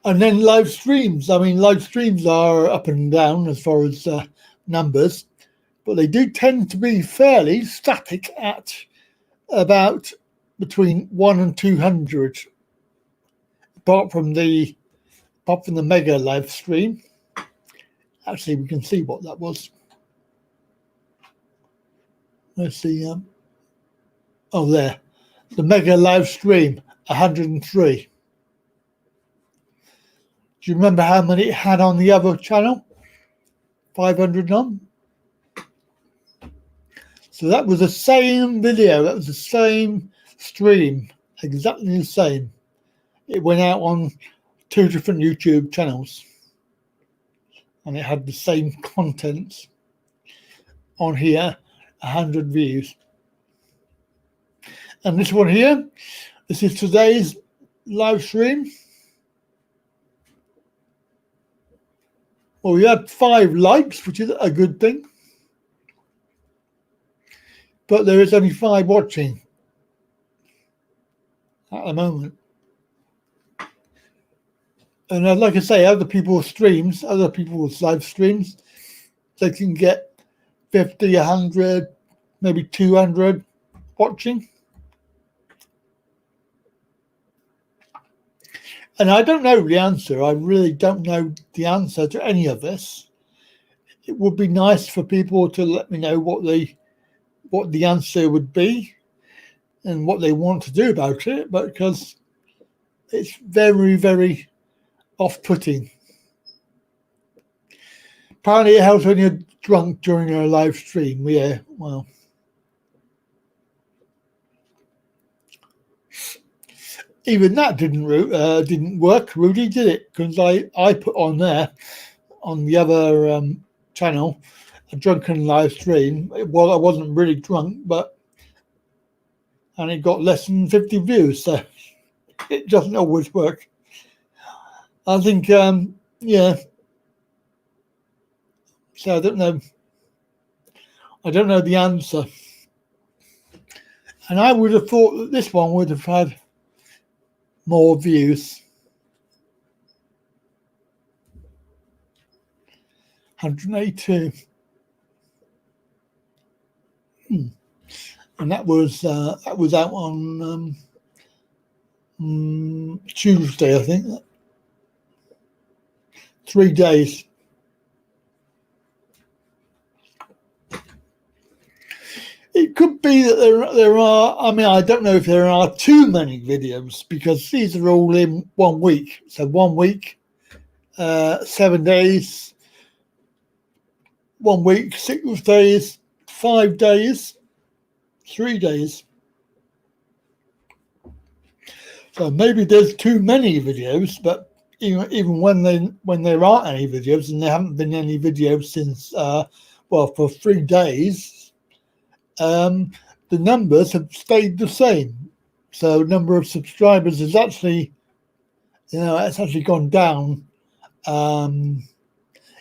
And then live streams. I mean, live streams are up and down as far as numbers, but they do tend to be fairly static at about between 1 and 200, apart from the mega live stream. Actually, we can see what that was. Let's see. Oh, there. The mega live stream, 103. Do you remember how many it had on the other channel? 500 on. So that was the same video. That was the same stream. Exactly the same. It went out on 2 different YouTube channels. And it had the same contents. On here, 100 views. And this one here, this is today's live stream. Well, we had 5 likes, which is a good thing. But there is only 5 watching at the moment. And like I say, other people's streams, other people's live streams, they can get 50, 100, maybe 200 watching. And I don't know the answer. I really don't know the answer to any of this. It would be nice for people to let me know what the answer would be and what they want to do about it, because it's very, very off-putting. Apparently it helps when you're drunk during a live stream. Yeah, well. Even that didn't work, Rudy, did it? Because I put on there, on the other channel, a drunken live stream. Well, I wasn't really drunk, and it got less than 50 views, so it doesn't always work. I think, yeah. So I don't know. I don't know the answer. And I would have thought that this one would have had more views. 182. And that was out on Tuesday, I think. 3 days. It could be that there are, I mean, I don't know if there are too many videos, because these are all in 1 week. So 1 week, 7 days, 1 week, 6 days, 5 days, 3 days. So maybe there's too many videos, but even when there aren't any videos, and there haven't been any videos since, well, for 3 days, the numbers have stayed the same. So number of subscribers is actually, it's actually gone down.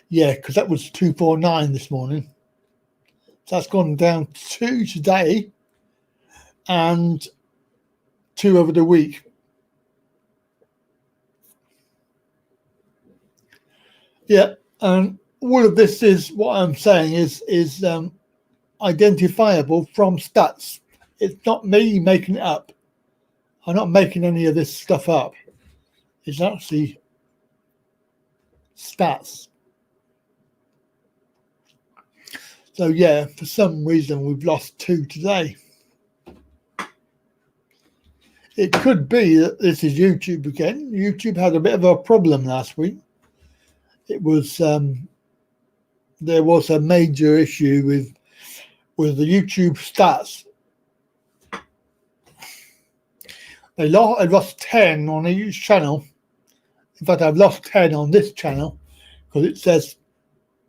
Yeah, because that was 249 this morning. So that's gone down 2 today and 2 over the week. Yeah, and all of this is what I'm saying is identifiable from stats. It's not me making it up. I'm not making any of this stuff up. It's actually stats. So yeah, for some reason we've lost 2 today. It could be that this is YouTube again. YouTube had a bit of a problem last week. It was there was a major issue with the YouTube stats. I lost 10 on each channel. In fact, I've lost 10 on this channel because it says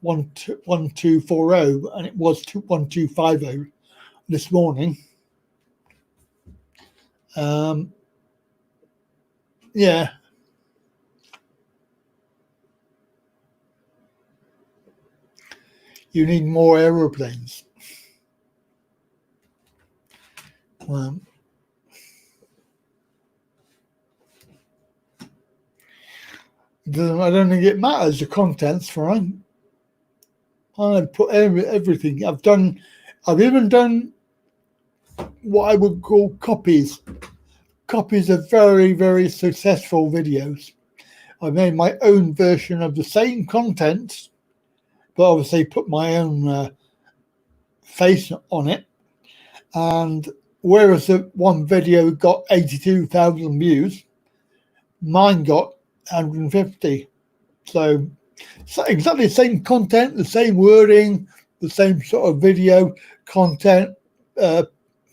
1240 and it was 1250 this morning. Yeah. You need more aeroplanes. I don't think it matters the contents for them. I've put everything. I've even done what I would call copies. Copies of very, very successful videos. I made my own version of the same content, but obviously put my own face on it. And whereas the one video got 82,000 views, mine got 150. So exactly the same content, the same wording, the same sort of video content,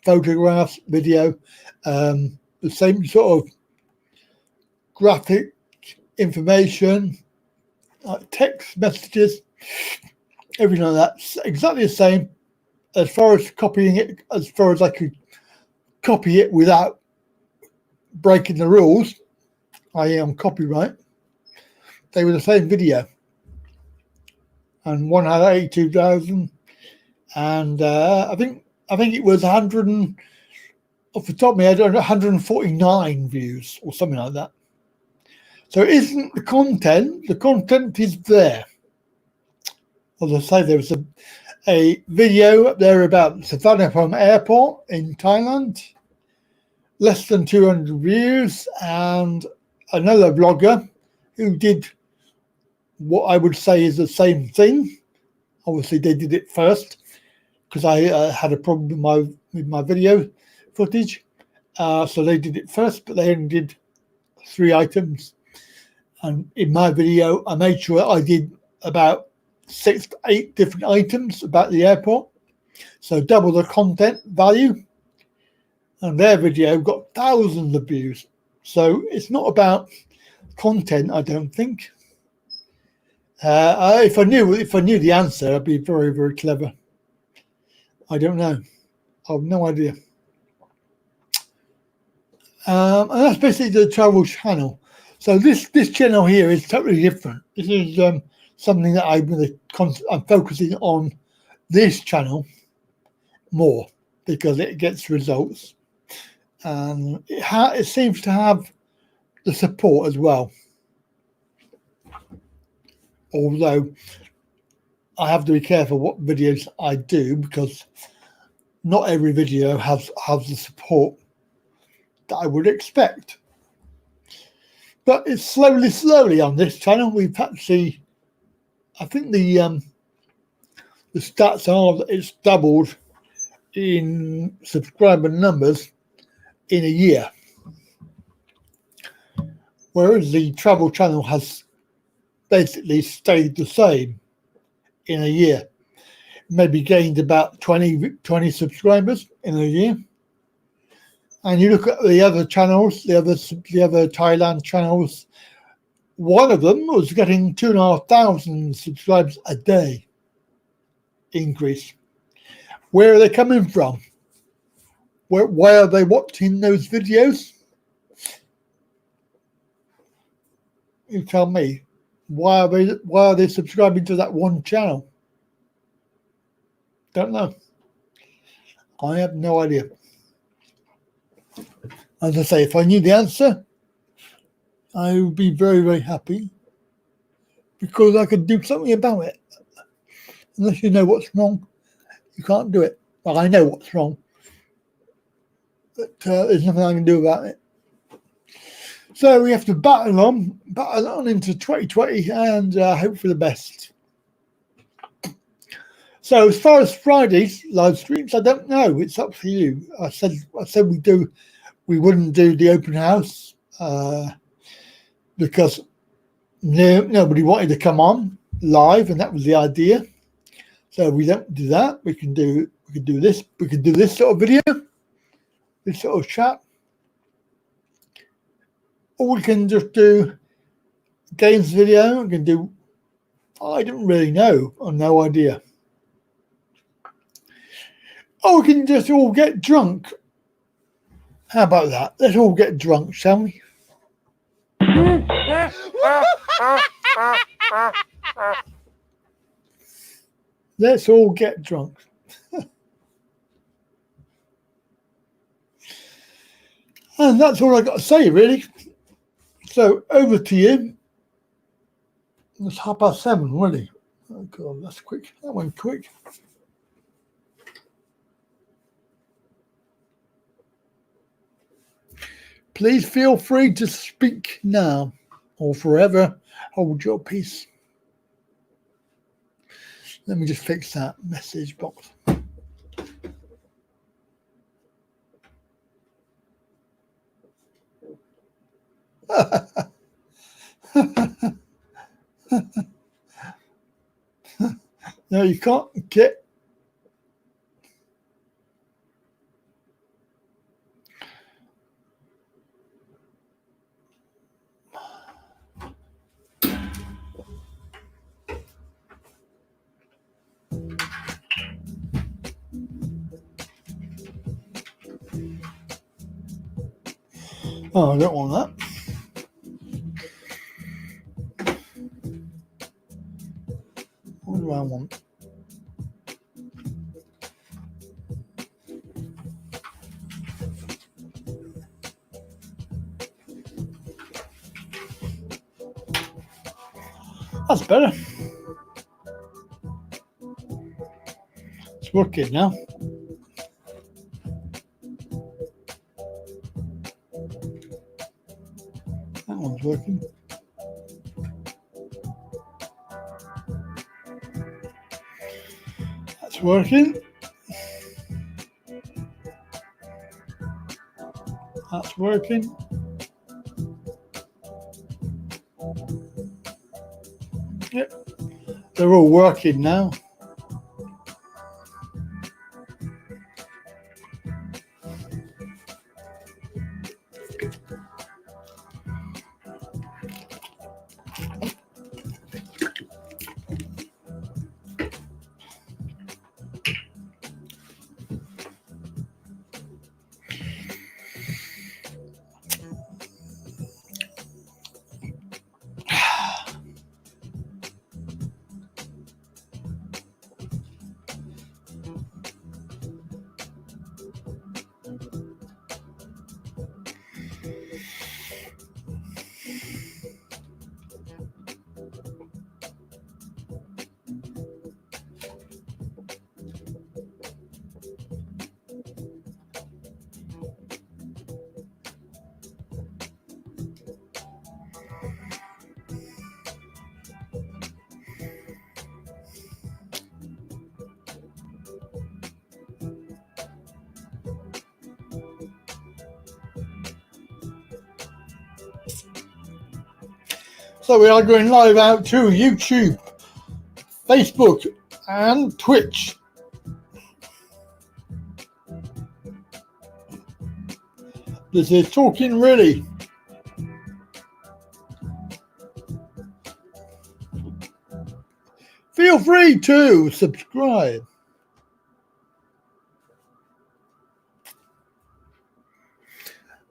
photographs, video, the same sort of graphic information, text messages, everything like that. It's exactly the same as far as copying it, as far as I could copy it without breaking the rules, i.e. on copyright. They were the same video. And one had 82,000 and I think it was 100 and, off the top of my head, 149 views or something like that. So it isn't the content is there. As I say, there was a video up there about Suvarnabhumi Airport in Thailand, less than 200 views, and another vlogger who did what I would say is the same thing. Obviously, they did it first because I had a problem with my video footage. So they did it first, but they only did 3 items. And in my video, I made sure I did about 6 to 8 different items about the airport. So double the content value. And their video got thousands of views. So it's not about content, I don't think. If I knew the answer, I'd be very, very clever. I don't know. I have no idea. And that's basically the travel channel. So this channel here is totally different. This is something that I'm focusing on this channel more because it gets results. And it seems to have the support as well. Although I have to be careful what videos I do because not every video has the support that I would expect. But it's slowly on this channel. We've actually, I think the stats are that it's doubled in subscriber numbers in a year. Whereas the travel channel has basically stayed the same in a year. Maybe gained about 20 subscribers in a year. And you look at the other channels, the other Thailand channels, one of them was getting 2,500 subscribers a day increase. Where are they coming from? Why are they watching those videos? You tell me. Why are they subscribing to that one channel? Don't know. I have no idea. As I say, if I knew the answer, I would be very, very happy because I could do something about it. Unless you know what's wrong, you can't do it. Well, I know what's wrong, but there's nothing I can do about it. So we have to battle on into 2020 and hope for the best. So as far as Friday's live streams, I don't know. It's up to you. I said we do we wouldn't do the open house because nobody wanted to come on live, and that was the idea. So we don't do that. We can do this. We can do this sort of video, this sort of chat, or we can just do games video. We can do. I don't really know. I've no idea. Or we can just all get drunk. How about that? Let's all get drunk, shall we? Let's all get drunk. And that's all I got to say, really. So over to you. It's 7:30, really. Oh God, that's quick. That went quick. Please feel free to speak now or forever hold your peace. Let me just fix that message box. No, you can't get. Oh, I don't want that. What do I want? That's better. It's working now. That one's working. That's working. That's working. Yep. They're all working now. So we are going live out to YouTube, Facebook, and Twitch. This is Talking Really. Feel free to subscribe.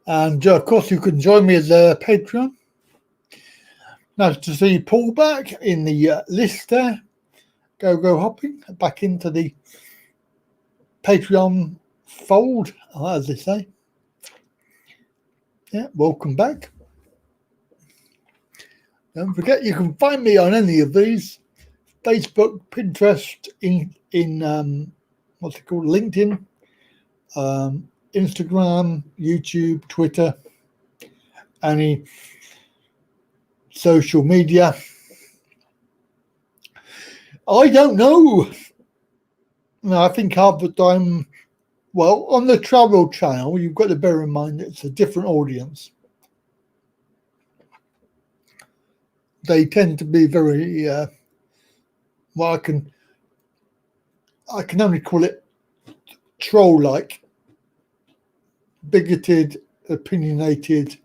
And of course, you can join me as a Patreon. Nice to see Paul back in the list there. Go hopping back into the Patreon fold, as they say. Yeah, welcome back. Don't forget, you can find me on any of these: Facebook, Pinterest, in what's it called, LinkedIn, Instagram, YouTube, Twitter, any social media. I don't know. No, I think half the time Well, on the travel channel, you've got to bear in mind it's a different audience. They tend to be very, well, I can only call it troll-like, bigoted, opinionated,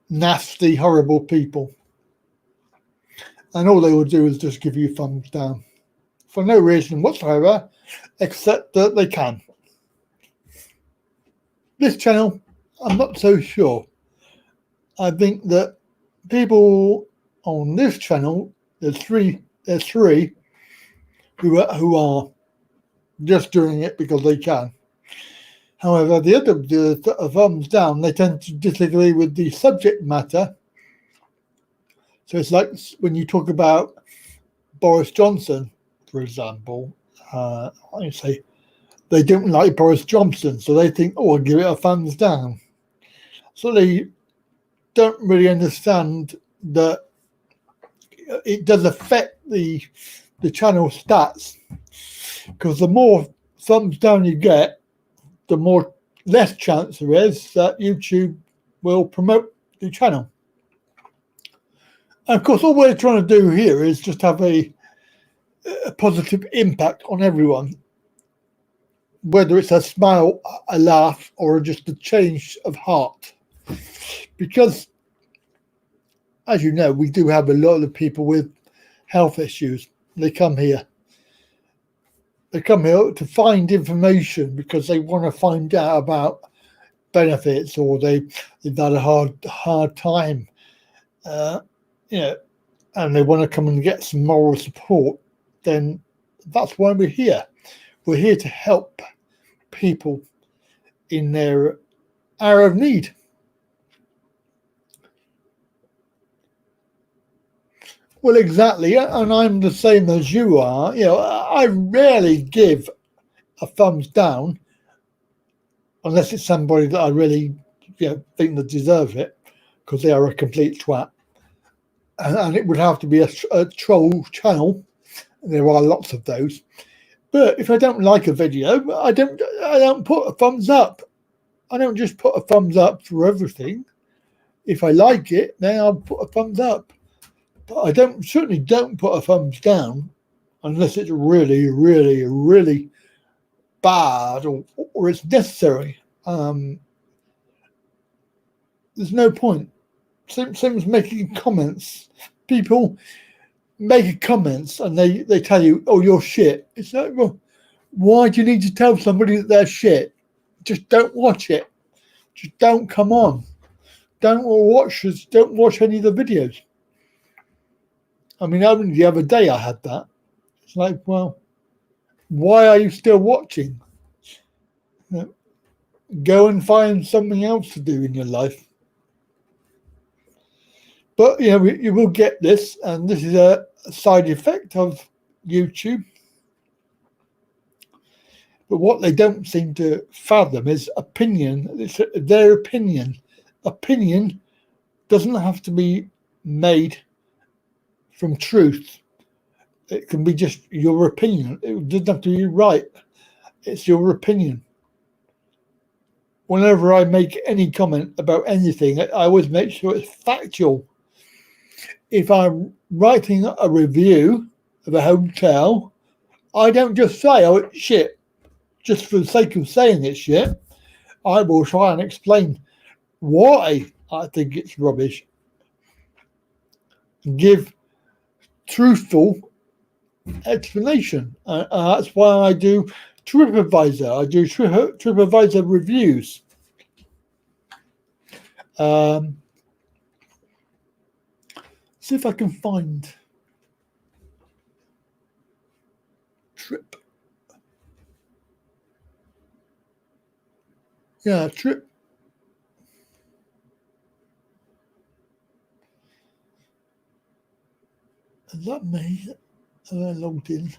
nasty, horrible people. And all they will do is just give you thumbs down for no reason whatsoever, except that they can. This channel, I'm not so sure. I think that people on this channel, there's three who are just doing it because they can. However, the thumbs down, they tend to disagree with the subject matter. So it's like when you talk about Boris Johnson, for example, I say they don't like Boris Johnson, so they think, oh, I'll give it a thumbs down. So they don't really understand that it does affect the channel stats, because the more thumbs down you get, the more less chance there is that YouTube will promote the channel. And of course, all we're trying to do here is just have a positive impact on everyone, whether it's a smile, a laugh, or just a change of heart. Because, as you know, we do have a lot of people with health issues. They come here. They come here to find information because they want to find out about benefits, or they've had a hard time, and they want to come and get some moral support. Then that's why we're here. We're here to help people in their hour of need. Well, exactly, and I'm the same as you are. I rarely give a thumbs down unless it's somebody that I really, think that deserves it, because they are a complete twat. And it would have to be a troll channel. There are lots of those. But if I don't like a video, I don't put a thumbs up. I don't just put a thumbs up for everything. If I like it, then I'll put a thumbs up. But I certainly don't put a thumbs down unless it's really, really, really bad or it's necessary. There's no point. Same as making comments. People make comments and they tell you, oh, you're shit. It's like, well, why do you need to tell somebody that they're shit? Just don't watch it. Just don't come on. Don't watch any of the videos. I mean, only the other day I had that. It's like, well, why are you still watching? Go and find something else to do in your life. But, you will get this, and this is a side effect of YouTube. But what they don't seem to fathom is opinion. It's their opinion. Opinion doesn't have to be made from truth. It can be just your opinion. It doesn't have to be right. It's your opinion. Whenever I make any comment about anything, I always make sure it's factual. If I'm writing a review of a hotel, I don't just say, oh, it's shit, just for the sake of saying it's shit. I will try and explain why I think it's rubbish. Give truthful explanation. That's why I do TripAdvisor. I do TripAdvisor reviews. See if I can find Trip. Yeah, Trip. Is that me? Am I logged in?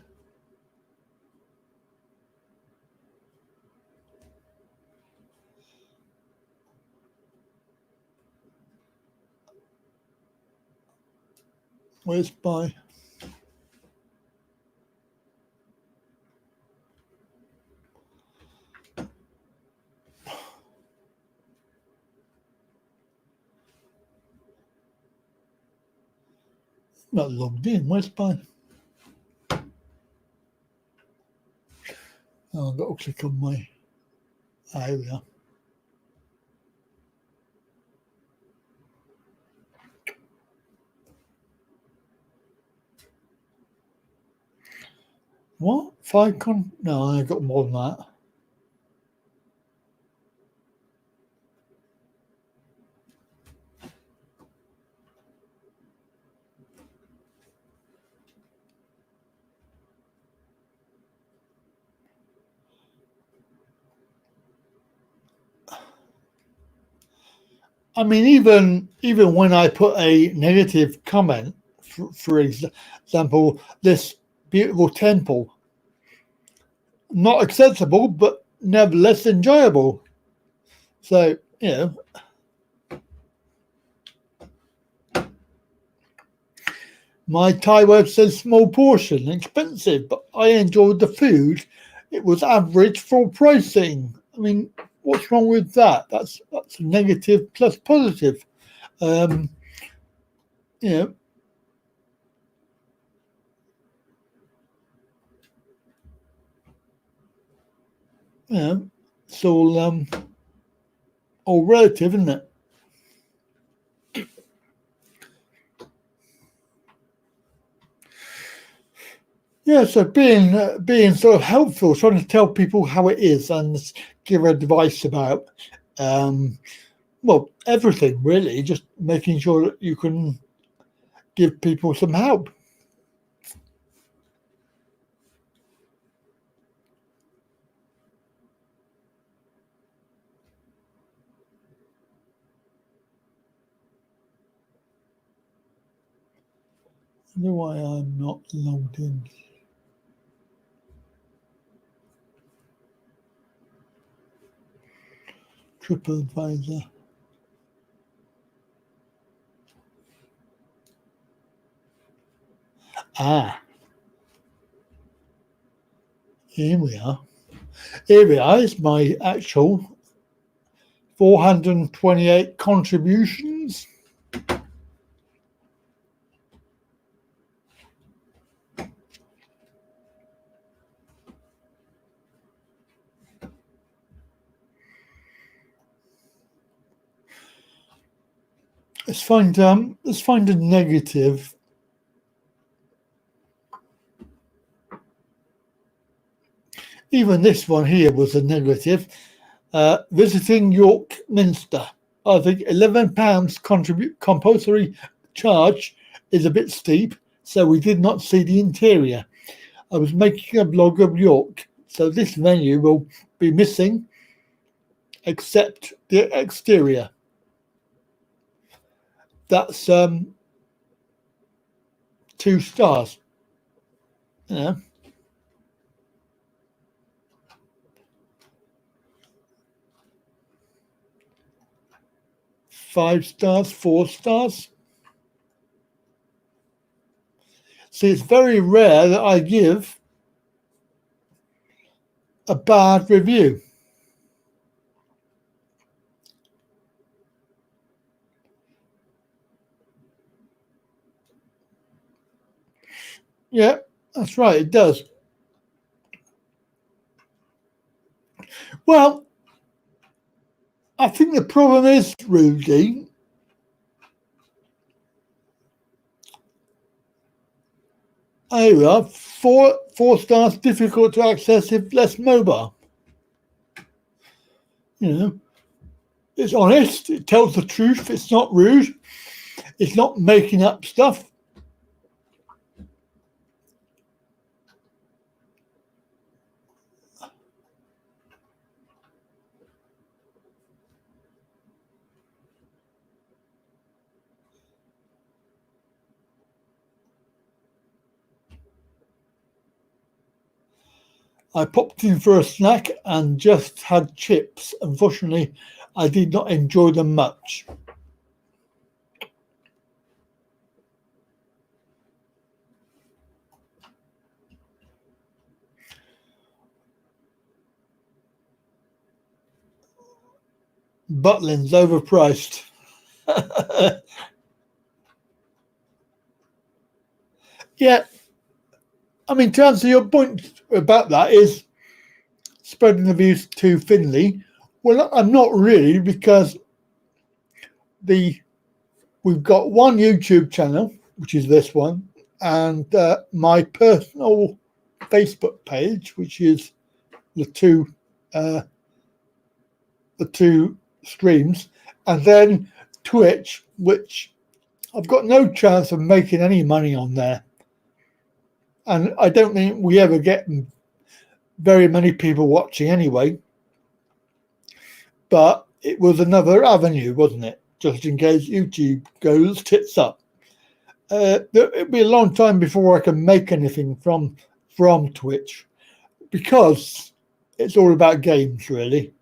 Where's my... Not logged in. Where's my? Oh, I've got to click on my. Here we are. What? 5 No, I got more than that. I mean, even when I put a negative comment, for example, this beautiful temple, not acceptable, but nevertheless enjoyable. So, you know, my Thai web says small portion, expensive, but I enjoyed the food. It was average for pricing. I mean, what's wrong with that? That's negative plus positive. You know, it's all relative, isn't it? Yeah, so being sort of helpful, trying to tell people how it is and give advice about, well, everything really, just making sure that you can give people some help. I don't know why I'm not logged in. TripAdvisor. Here we are. Here we are. It's my actual 428 contributions. Let's find a negative. Even this one here was a negative. Visiting York Minster. I think £11 compulsory charge is a bit steep, so we did not see the interior. I was making a blog of York, so this venue will be missing except the exterior. That's 2 stars. Yeah. Five stars, 4 stars. See, it's very rare that I give a bad review. Yeah, that's right, it does. Well, I think the problem is, Rudy, here we are, 4 stars, difficult to access if less mobile. You know, it's honest, it tells the truth, it's not rude, it's not making up stuff. I popped in for a snack and just had chips. Unfortunately, I did not enjoy them much. Butlins overpriced. Yeah. I mean, to answer your point about that is spreading the views too thinly. Well, I'm not really, because we've got one YouTube channel, which is this one, and my personal Facebook page, which is the two streams, and then Twitch, which I've got no chance of making any money on there, and I don't think we ever get very many people watching anyway. But it was another avenue, wasn't it? Just in case YouTube goes tits up. It'll be a long time before I can make anything from Twitch, because it's all about games, really.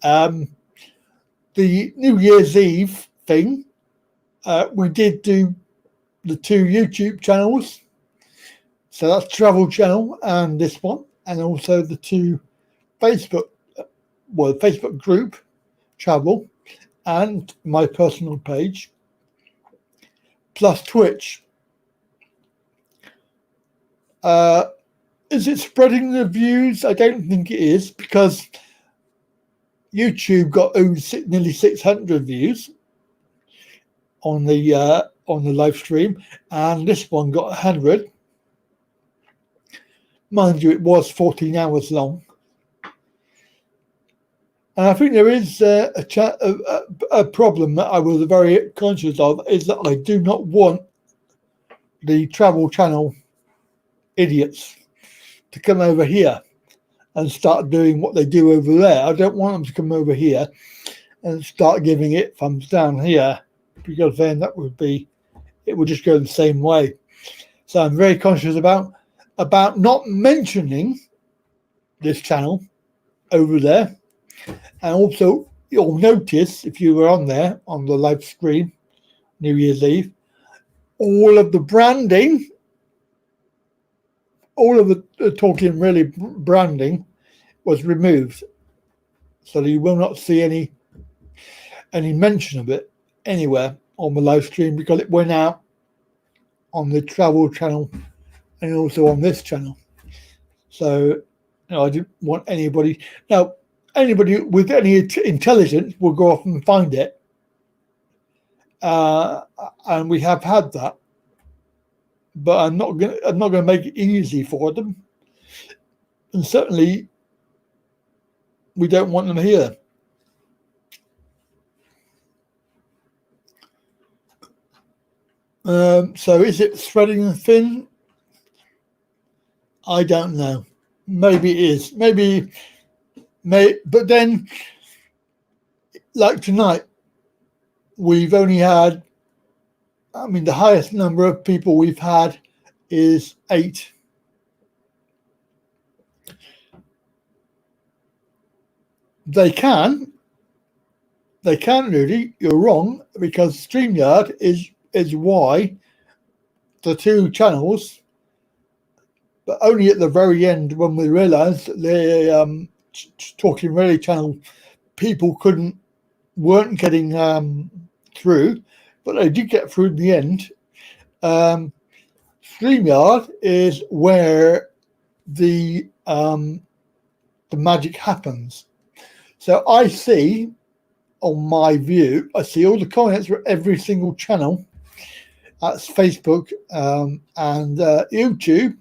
The New Year's Eve thing, we did do the two YouTube channels. So that's Travel Channel and this one, and also the two Facebook group, Travel, and my personal page, plus Twitch. Is it spreading the views? I don't think it is, because YouTube got nearly 600 views on the live stream, and this one got 100. Mind you, it was 14 hours long. And I think there is a problem that I was very conscious of, is that I do not want the Travel Channel idiots to come over here and start doing what they do over there. I don't want them to come over here and start giving it thumbs down here, because then it would just go the same way. So I'm very conscious about not mentioning this channel over there. And also, you'll notice, if you were on there on the live stream, New Year's Eve, all of the branding, all of the Talking Really branding was removed. So you will not see any mention of it anywhere on the live stream, because it went out on the Travel Channel and also on this channel. So, I didn't want anybody. Now, anybody with any intelligence will go off and find it, and we have had that. But I'm not gonna make it easy for them, and certainly we don't want them here. So is it spreading thin? I don't know. Maybe it is. Maybe. But then, like tonight, we've only had, the highest number of people we've had is 8. They can, Rudy, you're wrong, because StreamYard is why the two channels, but only at the very end, when we realised that the Talking Really channel people weren't getting through, but they did get through in the end. StreamYard is where the magic happens. So I see, on my view, I see all the comments for every single channel. That's Facebook and YouTube.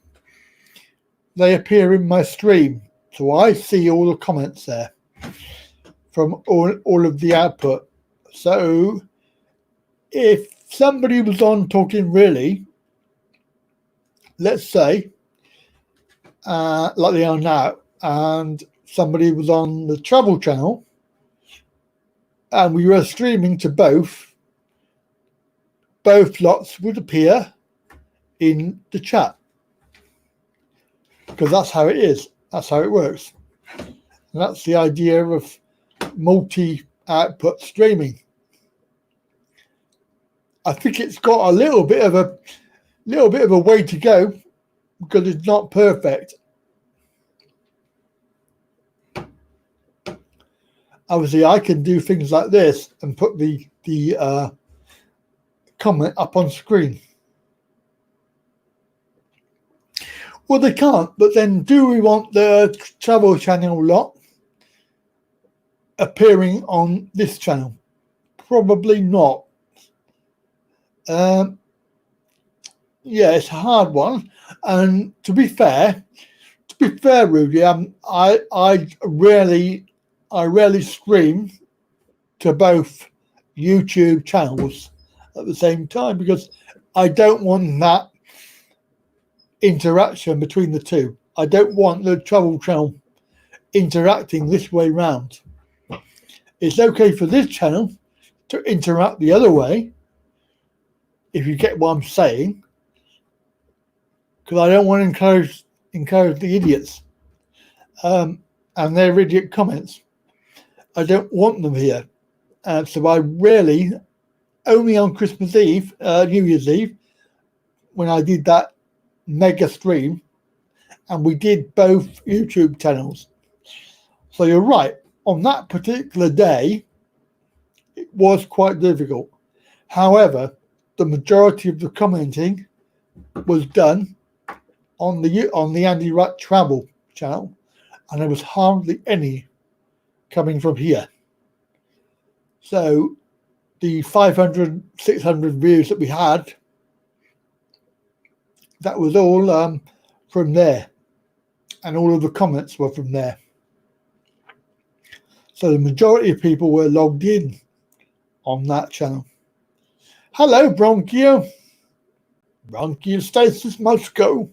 They appear in my stream. So I see all the comments there from all of the output. So if somebody was on Talking Really, let's say, like they are now, and somebody was on the Travel Channel, and we were streaming to both lots would appear in the chat, because that's how it is. That's how it works. And that's the idea of multi-output streaming. I think it's got a little bit of a way to go, because it's not perfect. Obviously, I can do things like this and put the comment up on screen. Well, they can't, but then do we want the Travel Channel lot appearing on this channel? Probably not. Yeah, it's a hard one. And to be fair, Rudy, I rarely stream to both YouTube channels at the same time because I don't want that interaction between the two. I don't want the Travel Channel interacting this way round. It's okay for this channel to interact the other way, if you get what I'm saying, because I don't want to encourage the idiots and their idiot comments. I don't want them here. So I rarely, only on Christmas Eve, New Year's Eve, when I did that mega stream, and we did both YouTube channels. So you're right, on that particular day, it was quite difficult. However, the majority of the commenting was done on the Andy Wright Travel channel, and there was hardly any coming from here. So the 500, 600 views that we had, that was all from there, and all of the comments were from there. So the majority of people were logged in on that channel. Hello, Bronchio. Bronchiostasis must go.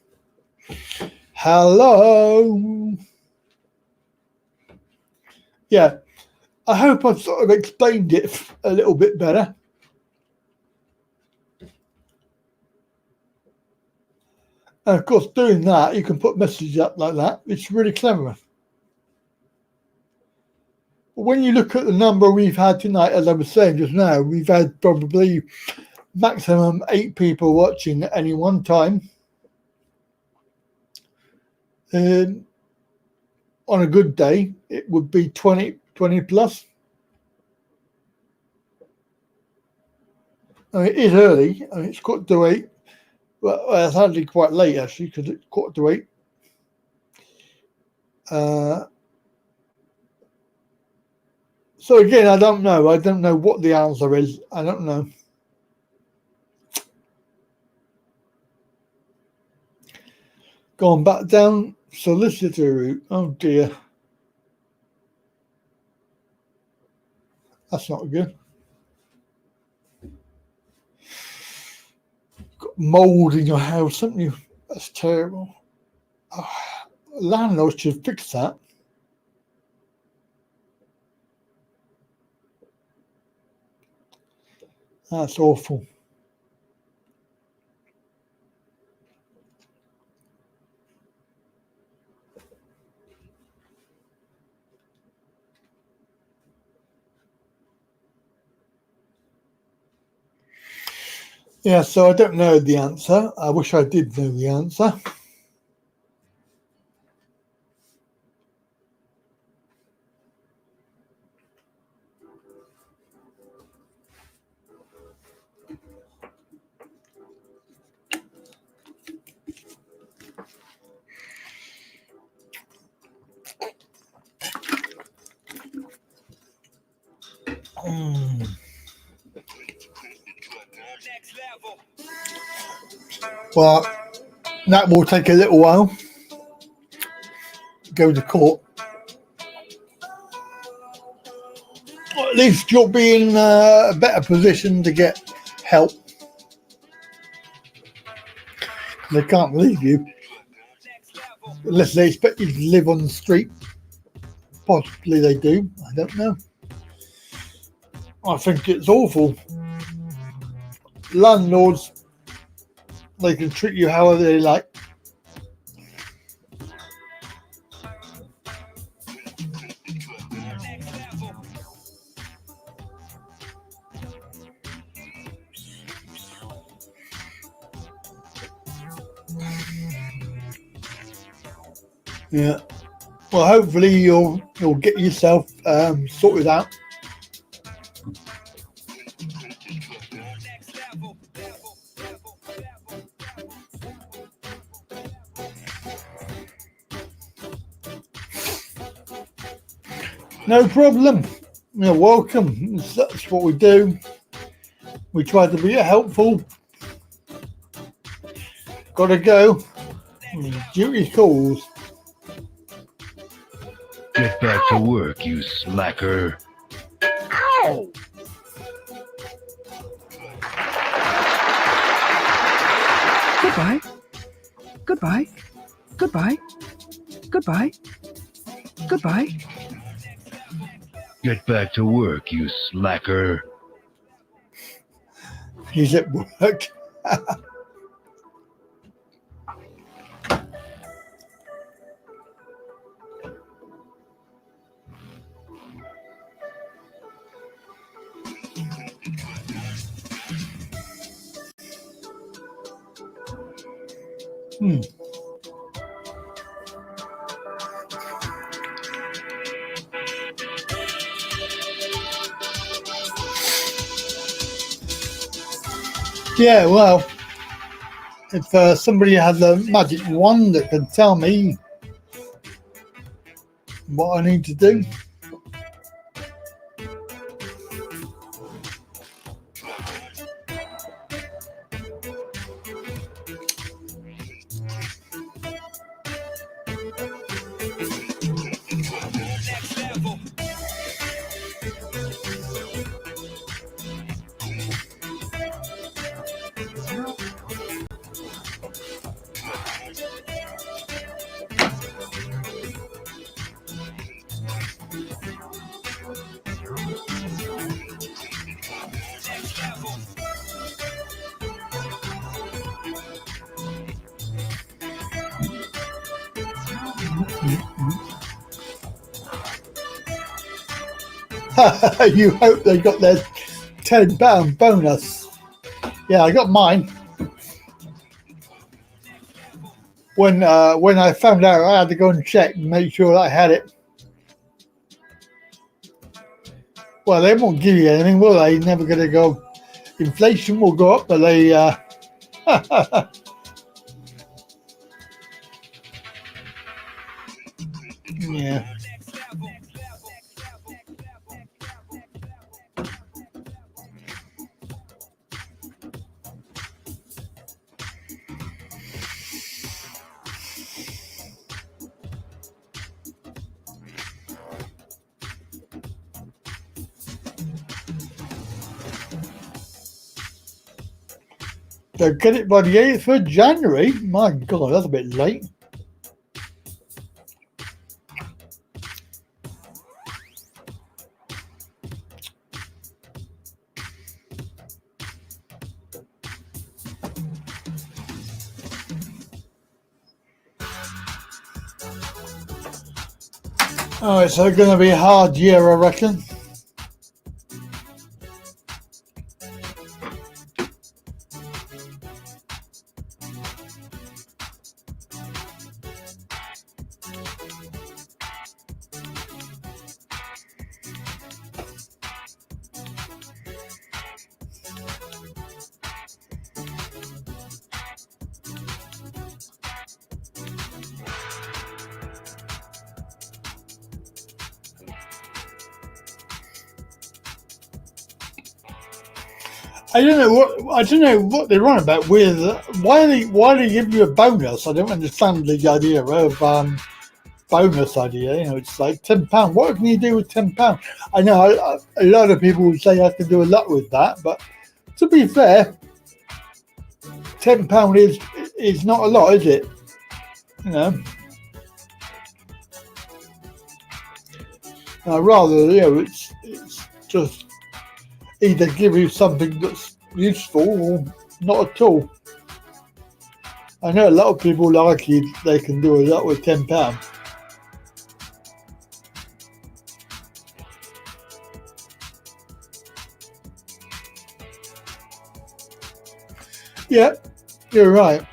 Hello. Yeah, I hope I've sort of explained it a little bit better. And of course, doing that, you can put messages up like that. It's really clever. But when you look at the number we've had tonight, as I was saying just now, we've had probably maximum 8 people watching at any one time. On a good day, it would be 20 plus. I mean, it is early. I mean, it's 8:15. Well, it's hardly quite late, actually, because it's 8:15. So again, I don't know. I don't know what the answer is. I don't know. Going back down solicitor route. Oh dear. That's not good. Got mold in your house, haven't you? That's terrible. Oh, landlord should fix that. That's awful. Yeah, so I don't know the answer. I wish I did know the answer. Well, that will take a little while. Go to court. Or at least you'll be in a better position to get help. They can't leave you unless they expect you to live on the street. Possibly they do. I don't know. I think it's awful. Landlords, they can treat you however they like. Yeah. Well, hopefully you'll get yourself sorted out. No problem. You're welcome. That's what we do. We try to be helpful. Gotta go. Duty calls. Get back to work, you slacker. Ow! Goodbye. Goodbye. Goodbye. Goodbye. Goodbye. Get back to work, you slacker. He's at work. Yeah, well, if somebody has a magic wand that can tell me what I need to do. You hope they got their £10 bonus. Yeah, I got mine. When I found out, I had to go and check and make sure that I had it. Well, they won't give you anything, will they? Never going to go. Inflation will go up, but they... yeah. So get it by the 8th of January. My God, that's a bit late. Oh, it's going to be a hard year, I reckon. I don't know what they're on about with why they give you a bonus. I don't understand the idea of bonus idea. You know, it's like £10. What can you do with £10? I know a lot of people would say I can do a lot with that, but to be fair, £10 is not a lot, is it? You know, rather, you know, it's just either give you something that's useful or not at all. I know a lot of people like it, they can do a lot with £10. Yeah, you're right.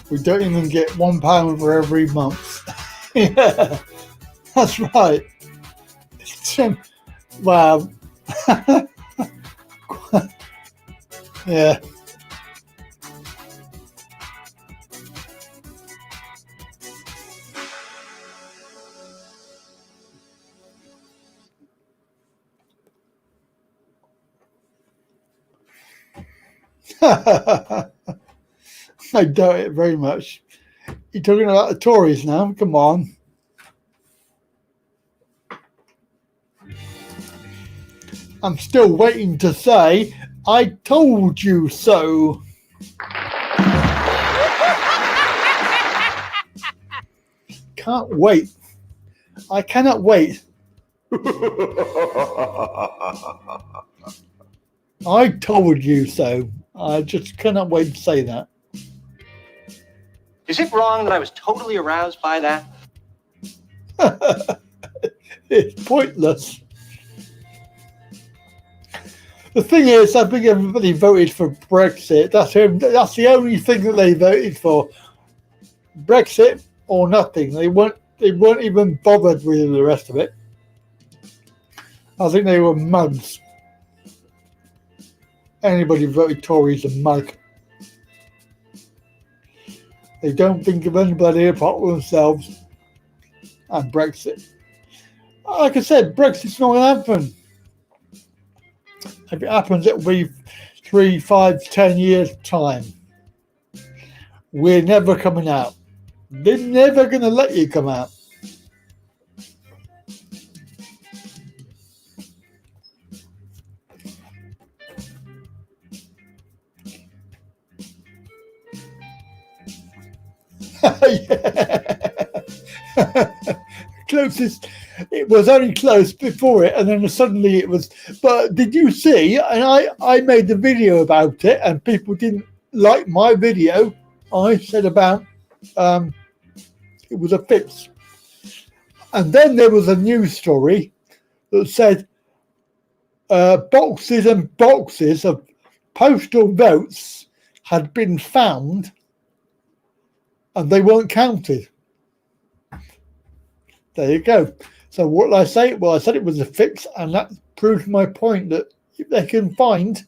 We don't even get £1 for every month. Yeah, that's right. Wow. Yeah. I doubt it very much. You're talking about the Tories now? Come on. I'm still waiting to say, I told you so. Can't wait. I cannot wait. I told you so. I just cannot wait to say that. Is it wrong that I was totally aroused by that? It's pointless. The thing is, I think everybody voted for Brexit. That's the only thing that they voted for. Brexit or nothing. They weren't even bothered with the rest of it. I think they were mugs. Anybody who voted Tory is a mug. They don't think of anybody apart from themselves and Brexit. Like I said, Brexit's not going to happen. If it happens, it'll be 3, 5, 10 years' time. We're never coming out. They're never going to let you come out. Closest. It was only close before it, and then suddenly it was. But did you see? And I made the video about it, and people didn't like my video. I said about it was a fix, and then there was a news story that said boxes and boxes of postal votes had been found, and they weren't counted. There you go. So what did I say? Well, I said it was a fix, and that proves my point that if they can find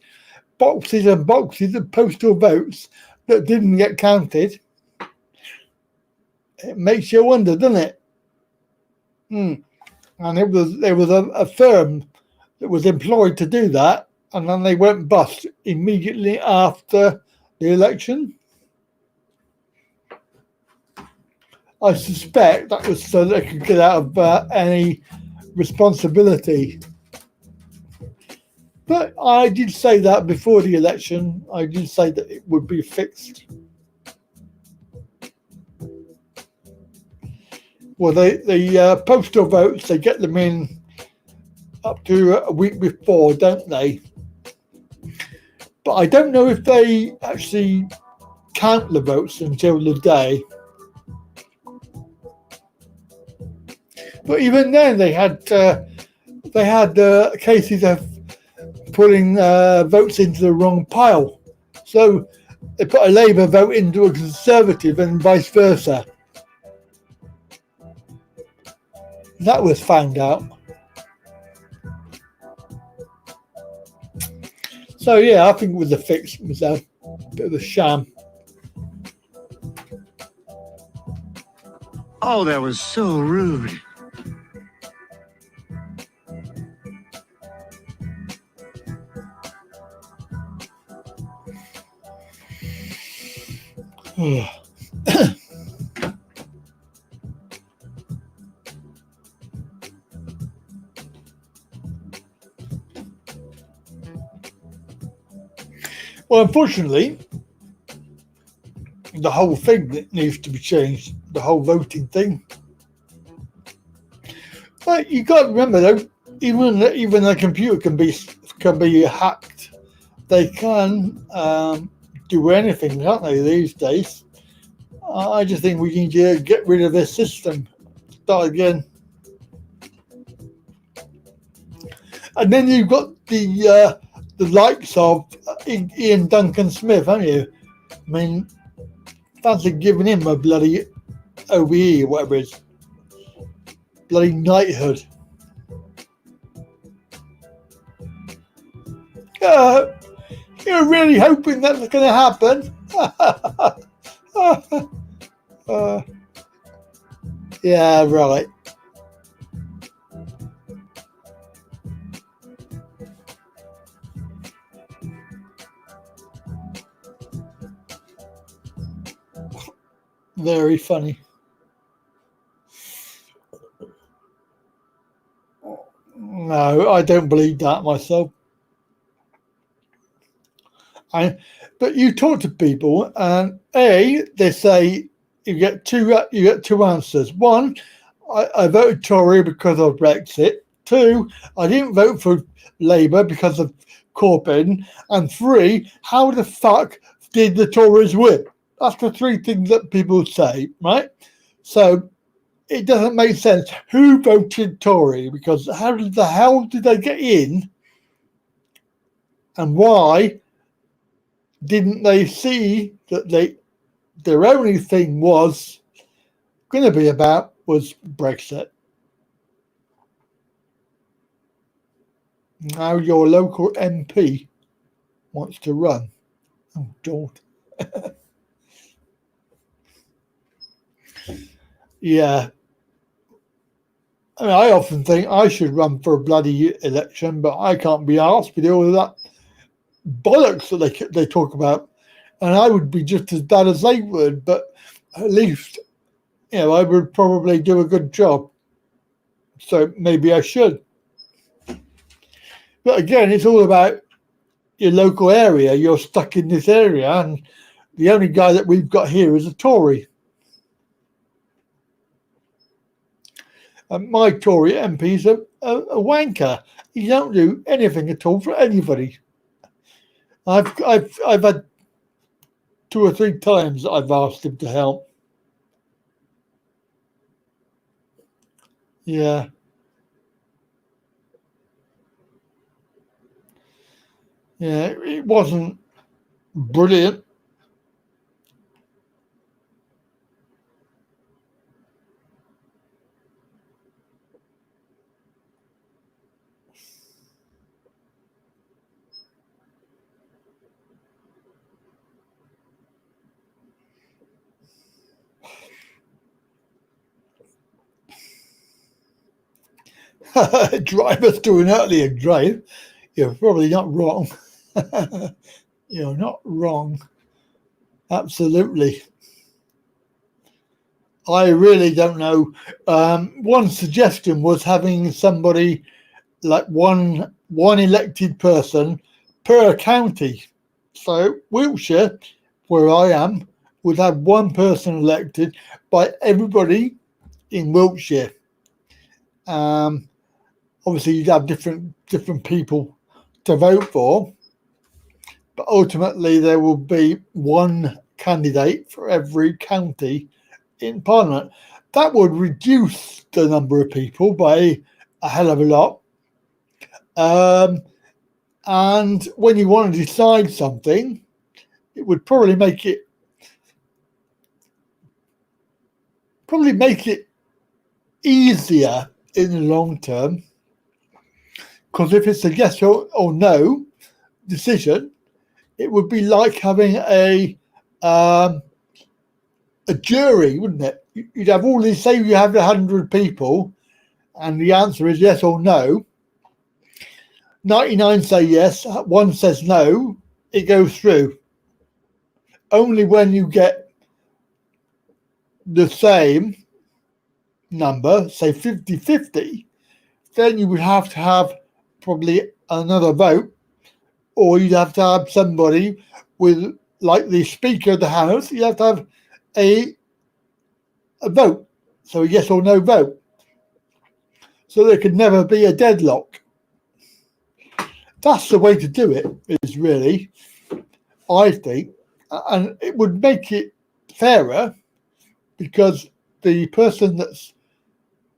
boxes and boxes of postal votes that didn't get counted, it makes you wonder, doesn't it? And there was a firm that was employed to do that, and then they went bust immediately after the election. I suspect that was so they could get out of any responsibility. But I did say that before the election. I did say that it would be fixed. Well, the postal votes, they get them in up to a week before, don't they? But I don't know if they actually count the votes until the day. But even then, they had cases of putting votes into the wrong pile. So they put a Labour vote into a Conservative and vice versa. That was found out. So yeah, I think it was a fix. It was a bit of a sham. Oh, that was so rude. Well, unfortunately, the whole thing needs to be changed, the whole voting thing. But you got to remember, though, even a computer can be hacked. They can do anything, can't they, these days? I just think we need to get rid of this system, start again. And then you've got the likes of Ian Duncan Smith, haven't you? I mean, fancy giving him a bloody OBE, whatever it is. Bloody knighthood. You're really hoping that's going to happen? Yeah, right. Very funny. No, I don't believe that myself. But you talk to people, and they say you get two answers. One, I voted Tory because of Brexit. Two, I didn't vote for Labour because of Corbyn. And three, how the fuck did the Tories win? That's the three things that people say, right? So it doesn't make sense. Who voted Tory? Because how the hell did they get in? And why didn't they see that their only thing was going to be about was Brexit? Now your local MP wants to run. Oh, God. Yeah. I mean, I often think I should run for a bloody election, but I can't be asked with all of that bollocks that they talk about. And I would be just as bad as they would, but at least, I would probably do a good job. So maybe I should. But again, it's all about your local area. You're stuck in this area, and the only guy that we've got here is a Tory. And my Tory MP's a wanker. He don't do anything at all for anybody. I've had 2 or 3 times that I've asked him to help. Yeah. Yeah, it wasn't brilliant. Drivers to an earlier drive. You're probably not wrong. You're not wrong. Absolutely. I really don't know. One suggestion was having somebody like one elected person per county. So Wiltshire, where I am, would have one person elected by everybody in Wiltshire. Obviously, you'd have different people to vote for, but ultimately there will be one candidate for every county in Parliament. That would reduce the number of people by a hell of a lot. And when you want to decide something, it would probably make it easier in the long term. Because if it's a yes or no decision, it would be like having a jury, wouldn't it? You'd have all these, say you have 100 people, and the answer is yes or no. 99 say yes, 1 says no, it goes through. Only when you get the same number, say 50-50, then you would have to have probably another vote, or you'd have to have somebody with, like the Speaker of the House, you have to have a vote, so a yes or no vote. So there could never be a deadlock. That's the way to do it, is really, I think, and it would make it fairer, because the person that's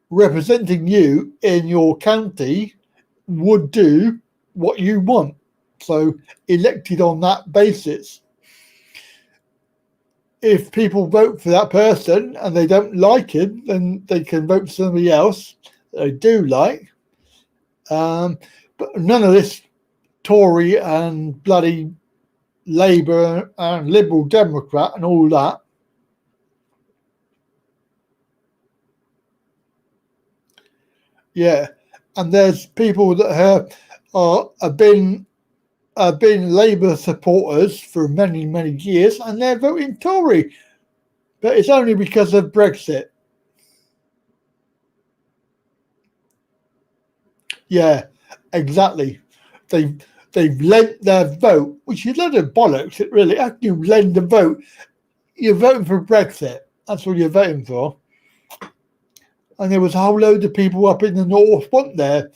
representing you in your county would do what you want. So elected on that basis. if people vote for that person and they don't like him, then they can vote for somebody else that they do like. But none of this Tory and bloody Labour and Liberal Democrat and all that. Yeah, and there's people that have been Labour supporters for many, many years, and they're voting Tory. But it's only because of Brexit. Yeah, exactly. They've lent their vote, which is a lot of bollocks. It really, after you lend a vote, you're voting for Brexit. That's what you're voting for. And there was a whole load of people up in the north, weren't there?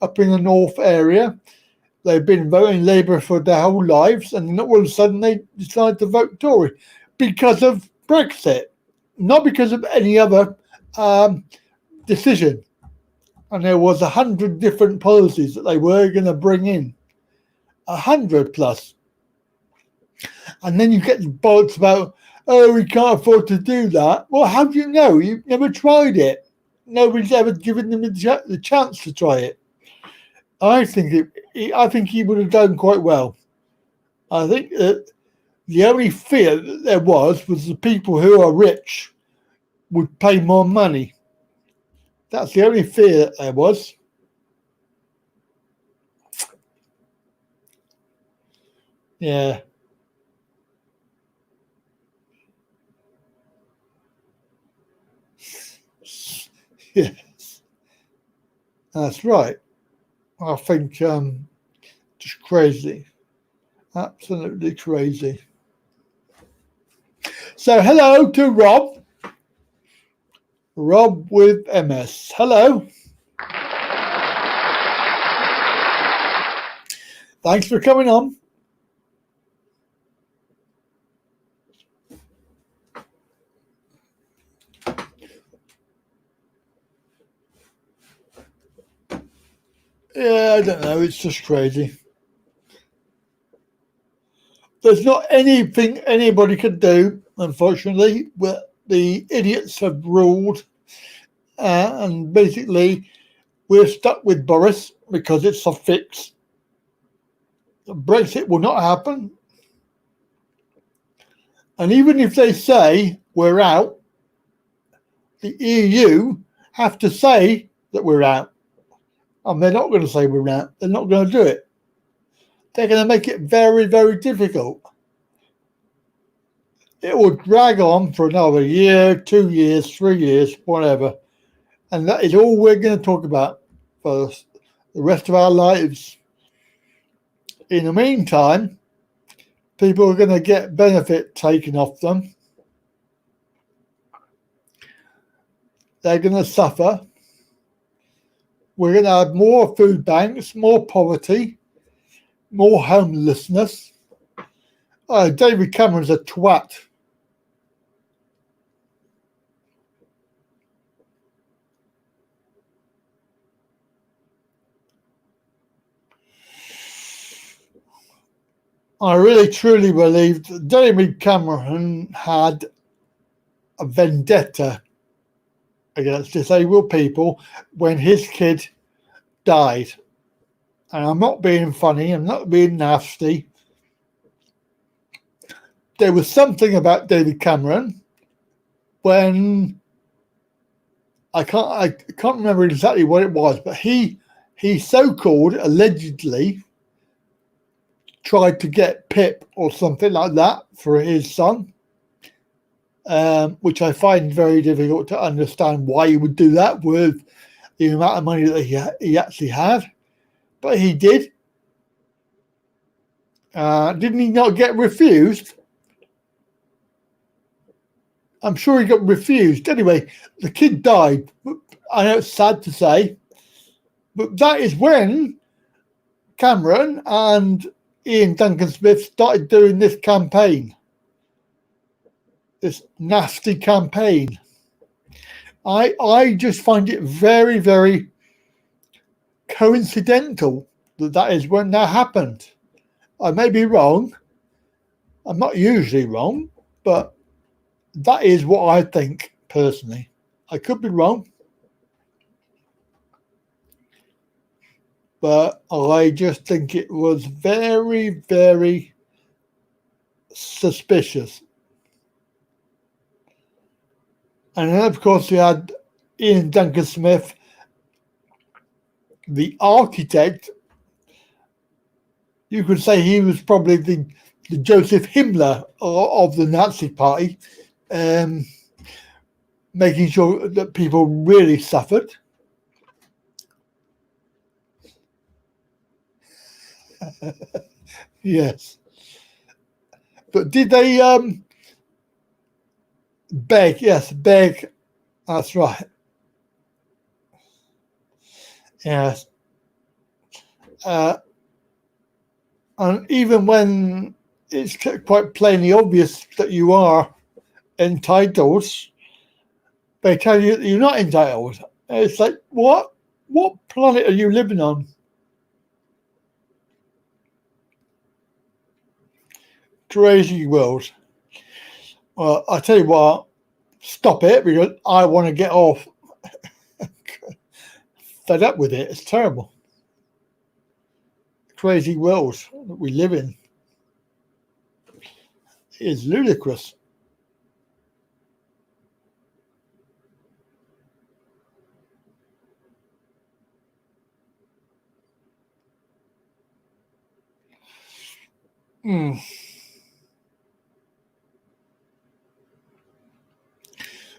Up in the north area. They've been voting Labour for their whole lives, and then all of a sudden they decide to vote Tory because of Brexit, not because of any other decision. And there was 100 different policies that they were going to bring in, 100 plus. And then you get the bollocks about, oh, we can't afford to do that. Well, how do you know? You've never tried it. Nobody's ever given them the chance to try it. I think he would have done quite well. I think that the only fear that there was the people who are rich would pay more money. That's the only fear that there was. Yeah. Yes. That's right. I think just crazy. Absolutely crazy. So hello to Rob. Rob with MS. Hello. Thanks for coming on. Yeah, I don't know. It's just crazy. There's not anything anybody could do, unfortunately. The idiots have ruled, and basically we're stuck with Boris because it's a fix. Brexit will not happen. And even if they say we're out, the EU have to say that we're out. And they're not going to say we're out. They're not going to do it. They're going to make it very, very difficult. It will drag on for another year, 2 years, 3 years, whatever. And that is all we're going to talk about for the rest of our lives. In the meantime, people are going to get benefit taken off them. They're going to suffer. We're going to have more food banks, more poverty, more homelessness. David Cameron's a twat. I really truly believe that David Cameron had a vendetta against disabled people when his kid died. And I'm not being funny, I'm not being nasty. There was something about David Cameron when I can't remember exactly what it was, but he so-called allegedly tried to get PIP or something like that for his son, which I find very difficult to understand why he would do that with the amount of money that he actually had. But he did. Didn't he not get refused? I'm sure he got refused. Anyway, the kid died. I know it's sad to say, but that is when Cameron and Ian Duncan Smith started doing this campaign, this nasty campaign. I just find it very, very coincidental that is when that happened. I may be wrong. I'm not usually wrong, but That is what I think personally. I could be wrong, but I just think it was very, very suspicious. And then, of course, you had Ian Duncan Smith, the architect. You could say he was probably the Joseph Himmler of the Nazi Party, making sure that people really suffered. Yes. But did they beg? Yes, beg. That's right. Yes. And even when it's quite plainly obvious that you are entitled, they tell you that you're not entitled. It's like, what? What planet are you living on? Crazy world. Well, I tell you what, stop it, because I want to get off. Fed up with it. It's terrible. Crazy world that we live in. It is ludicrous.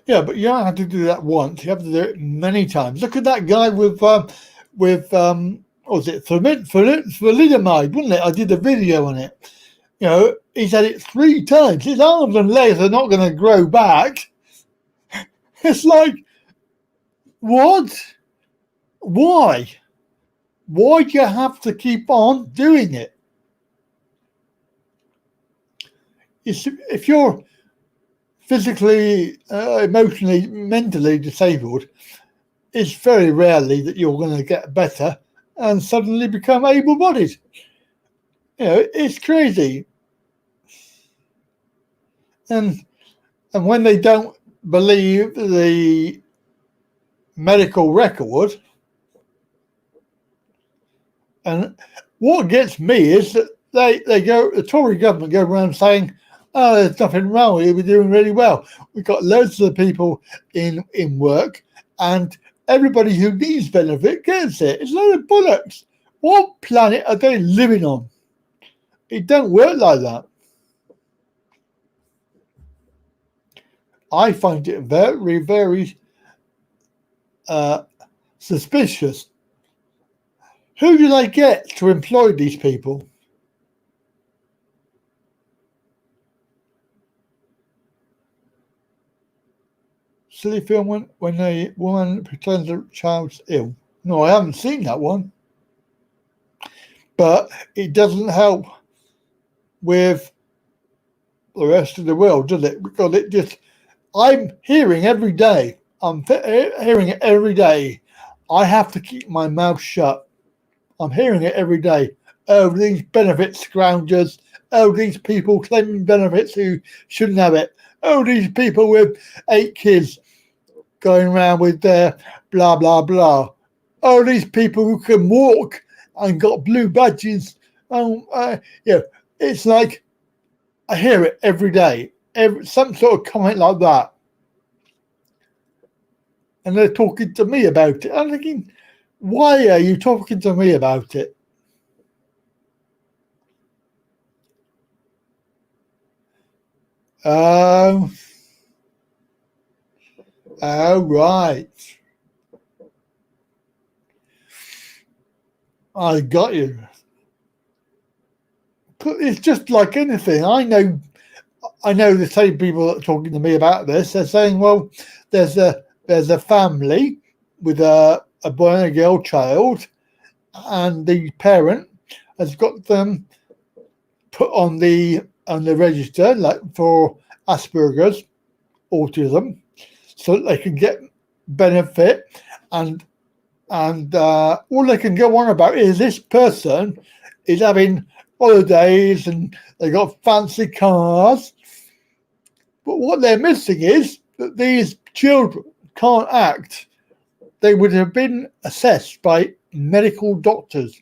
Yeah, but you don't have to do that once. You have to do it many times. Look at that guy with what was it, thalidomide, wasn't it? I did a video on it. You know, he's had it 3 times. His arms and legs are not going to grow back. It's like, what? Why? Why do you have to keep on doing it? If you're physically, emotionally, mentally disabled, it's very rarely that you're going to get better and suddenly become able-bodied. You know, it's crazy. And when they don't believe the medical record, and what gets me is that the Tory government go around saying, oh, there's nothing wrong with you, we're doing really well. We've got loads of people in work, and everybody who needs benefit gets it. It's a load of bollocks. What planet are they living on? It don't work like that. I find it very, very suspicious. Who do they get to employ these people? Silly film when a woman pretends a child's ill. No, I haven't seen that one. But it doesn't help with the rest of the world, does it? Because it just, I'm hearing every day, hearing it every day. I have to keep my mouth shut. I'm hearing it every day. Oh, these benefit scroungers. Oh, these people claiming benefits who shouldn't have it. Oh, these people with 8 kids going around with their blah, blah, blah. Oh, these people who can walk and got blue badges. It's like I hear it every day. Some sort of comment like that. And they're talking to me about it. I'm thinking, why are you talking to me about it? Oh, right. I got you. But it's just like anything. I know the same people that are talking to me about this. They're saying, well, there's a family with a boy and a girl child, and the parent has got them put on the register, like for Asperger's, autism, so that they can get benefit, and all they can go on about is this person is having holidays and they got fancy cars, But what they're missing is that these children can't act. They would have been assessed by medical doctors.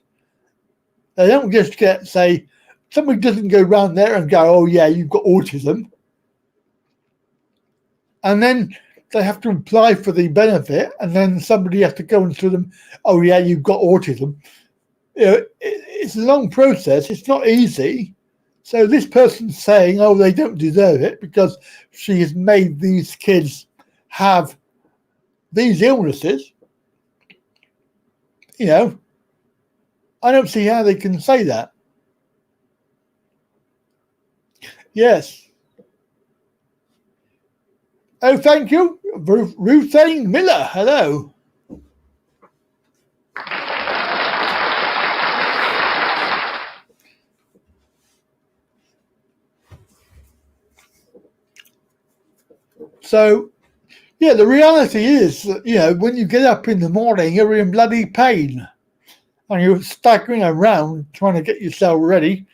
They don't just get, say, somebody doesn't go around there and go, oh yeah, you've got autism. And then they have to apply for the benefit, and then somebody has to go and tell them, oh yeah, you've got autism. You know, it's a long process. It's not easy. So this person's saying, oh, they don't deserve it because she has made these kids have these illnesses. You know, I don't see how they can say that. Yes. Oh, thank you. Ruth Miller, hello. So, yeah, the reality is that, you know, when you get up in the morning, you're in bloody pain and you're staggering around trying to get yourself ready.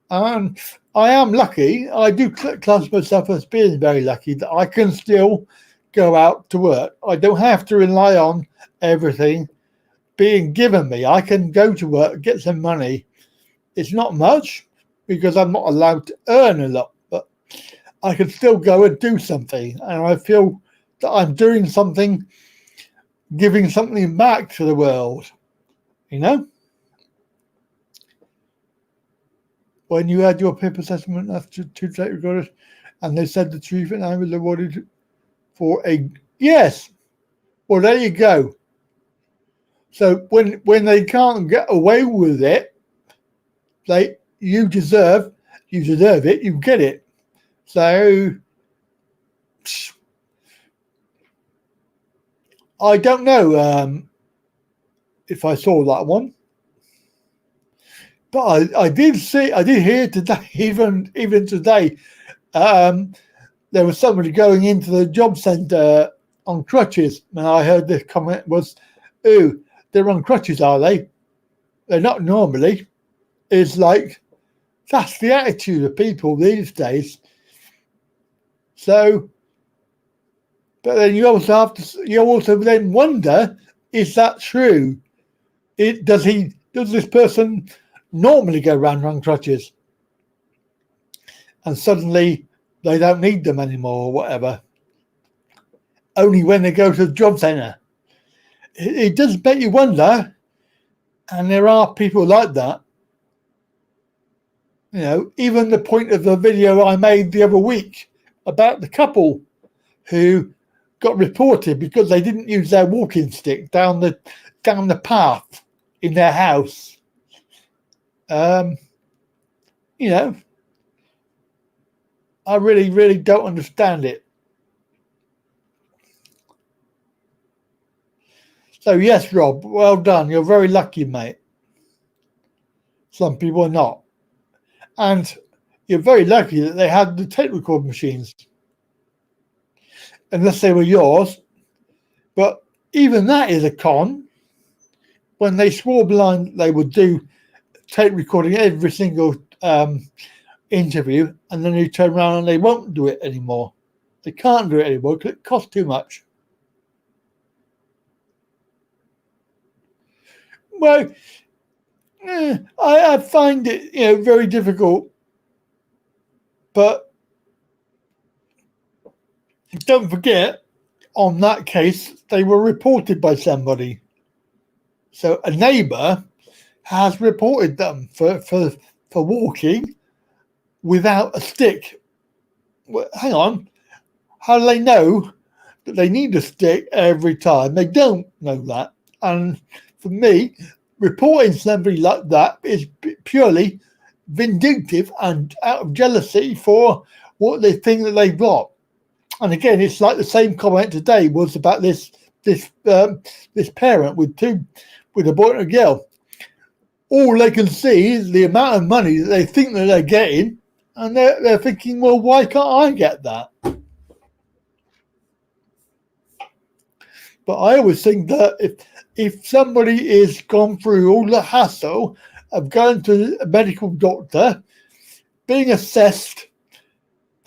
And I am lucky. I do class myself as being very lucky that I can still go out to work. I don't have to rely on everything being given me. I can go to work, get some money. It's not much because I'm not allowed to earn a lot, but I can still go and do something. And I feel that I'm doing something, giving something back to the world, you know? When you had your PIP assessment after 2 tape recorders and they said the truth and I was awarded for a yes. Well, there you go. So when they can't get away with it, you deserve it, you get it. So I don't know if I saw that one. But I did hear today, even today, there was somebody going into the job centre on crutches, and I heard the comment was, "Ooh, they're on crutches, are they? They're not normally." It's like that's the attitude of people these days. So, but then you also then wonder, is that true? Does this person normally go around on crutches and suddenly they don't need them anymore or whatever, only when they go to the job centre? It does make you wonder, and there are people like that. You know, even the point of the video I made the other week about the couple who got reported because they didn't use their walking stick down the path in their house. You know, I really, really don't understand it. So yes, Rob, well done. You're very lucky, mate. Some people are not. And you're very lucky that they had the tape record machines. Unless they were yours. But even that is a con. When they swore blind they would do tape recording every single interview, and then you turn around and they won't do it anymore. They can't do it anymore because it costs too much. Well, I find it, you know, very difficult, but don't forget, on that case, they were reported by somebody. So a neighbour has reported them for walking without a stick. Well, hang on. How do they know that they need a stick every time? They don't know that. And for me, reporting somebody like that is purely vindictive and out of jealousy for what they think that they've got. And again, it's like the same comment today was about this parent with a boy and a girl. All they can see is the amount of money that they think that they're getting, and they're thinking, well, why can't I get that? But I always think that if somebody is gone through all the hassle of going to a medical doctor, being assessed,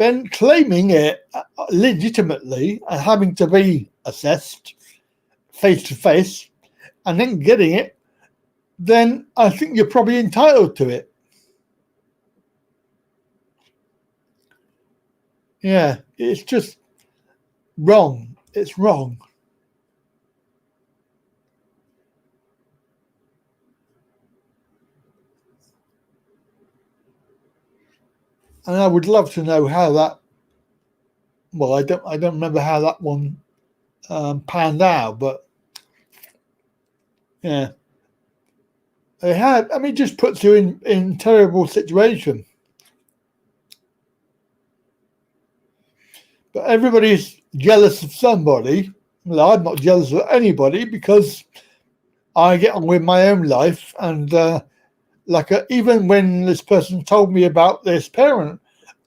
then claiming it legitimately and having to be assessed face to face and then getting it, then I think you're probably entitled to it. Yeah, it's just wrong. It's wrong. And I would love to know how that. Well, I don't remember how that one panned out, but yeah, they had. I mean, it just puts you in terrible situation. But everybody's jealous of somebody. Well, I'm not jealous of anybody because I get on with my own life. And even when this person told me about this parent,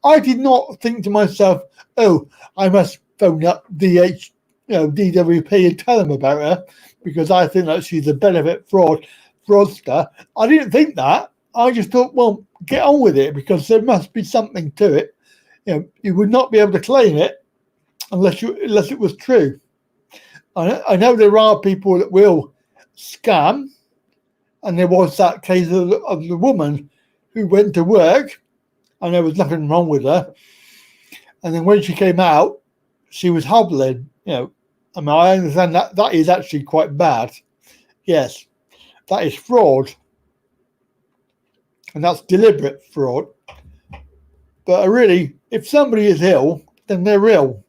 I did not think to myself, "Oh, I must phone up DWP and tell them about her because I think that she's a benefit fraudster." I didn't think that. I just thought, well, get on with it because there must be something to it. You would not be able to claim it unless it was true. I know there are people that will scam, and there was that case of the woman who went to work, and there was nothing wrong with her, and then when she came out, she was hobbling. I mean, I understand that is actually quite bad. Yes, that is fraud, and that's deliberate fraud. But really, if somebody is ill, then they're ill.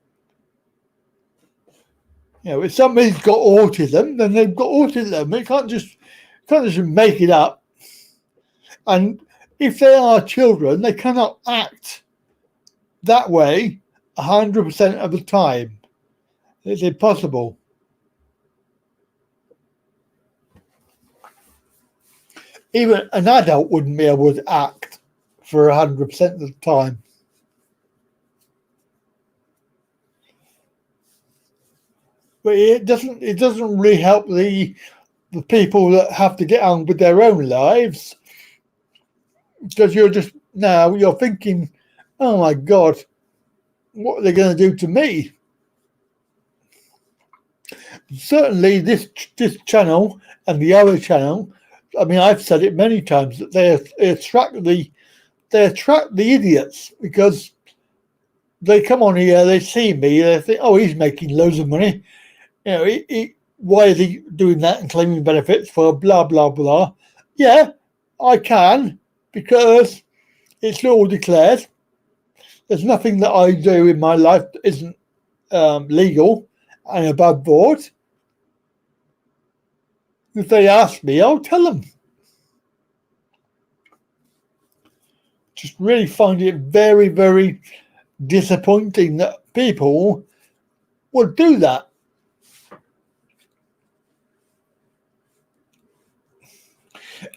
If somebody's got autism, then they've got autism. They can't just make it up. And if they are children, they cannot act that way 100% of the time. It's impossible. Even an adult wouldn't be able to act for 100% of the time. But it doesn't really help the people that have to get on with their own lives, because you're thinking, oh my God, what are they going to do to me? Certainly this channel and the other channel, I mean, I've said it many times that they attract the idiots, because they come on here, they see me, they think, oh, he's making loads of money. Why is he doing that and claiming benefits for blah, blah, blah? Yeah, I can, because it's all declared. There's nothing that I do in my life that isn't legal and above board. If they ask me, I'll tell them. Just really find it very, very disappointing that people would do that.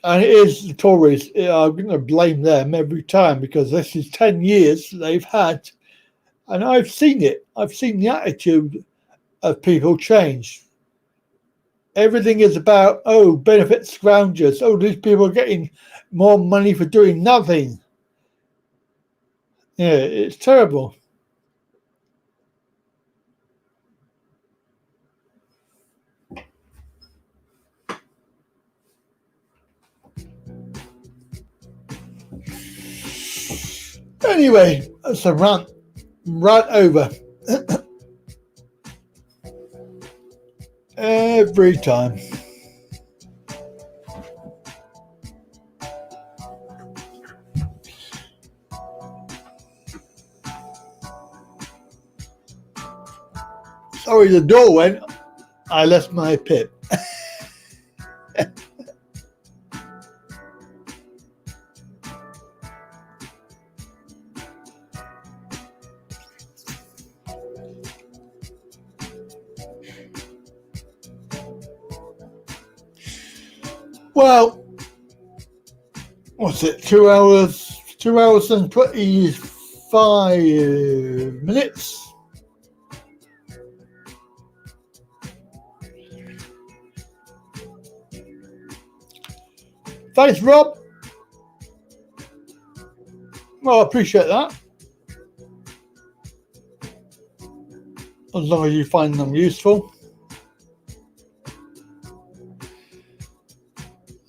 And it is the Tories. I'm going to blame them every time, because this is 10 years they've had, and I've seen it. I've seen the attitude of people change. Everything is about, oh, benefit scroungers. Oh, these people are getting more money for doing nothing. Yeah, it's terrible. Anyway, that's a rant over. Every time. Sorry, the door went. I left my pip. Well, what's it? 2 hours? 2 hours and 25 minutes. Thanks, Rob. Well, I appreciate that. as long as you find them useful.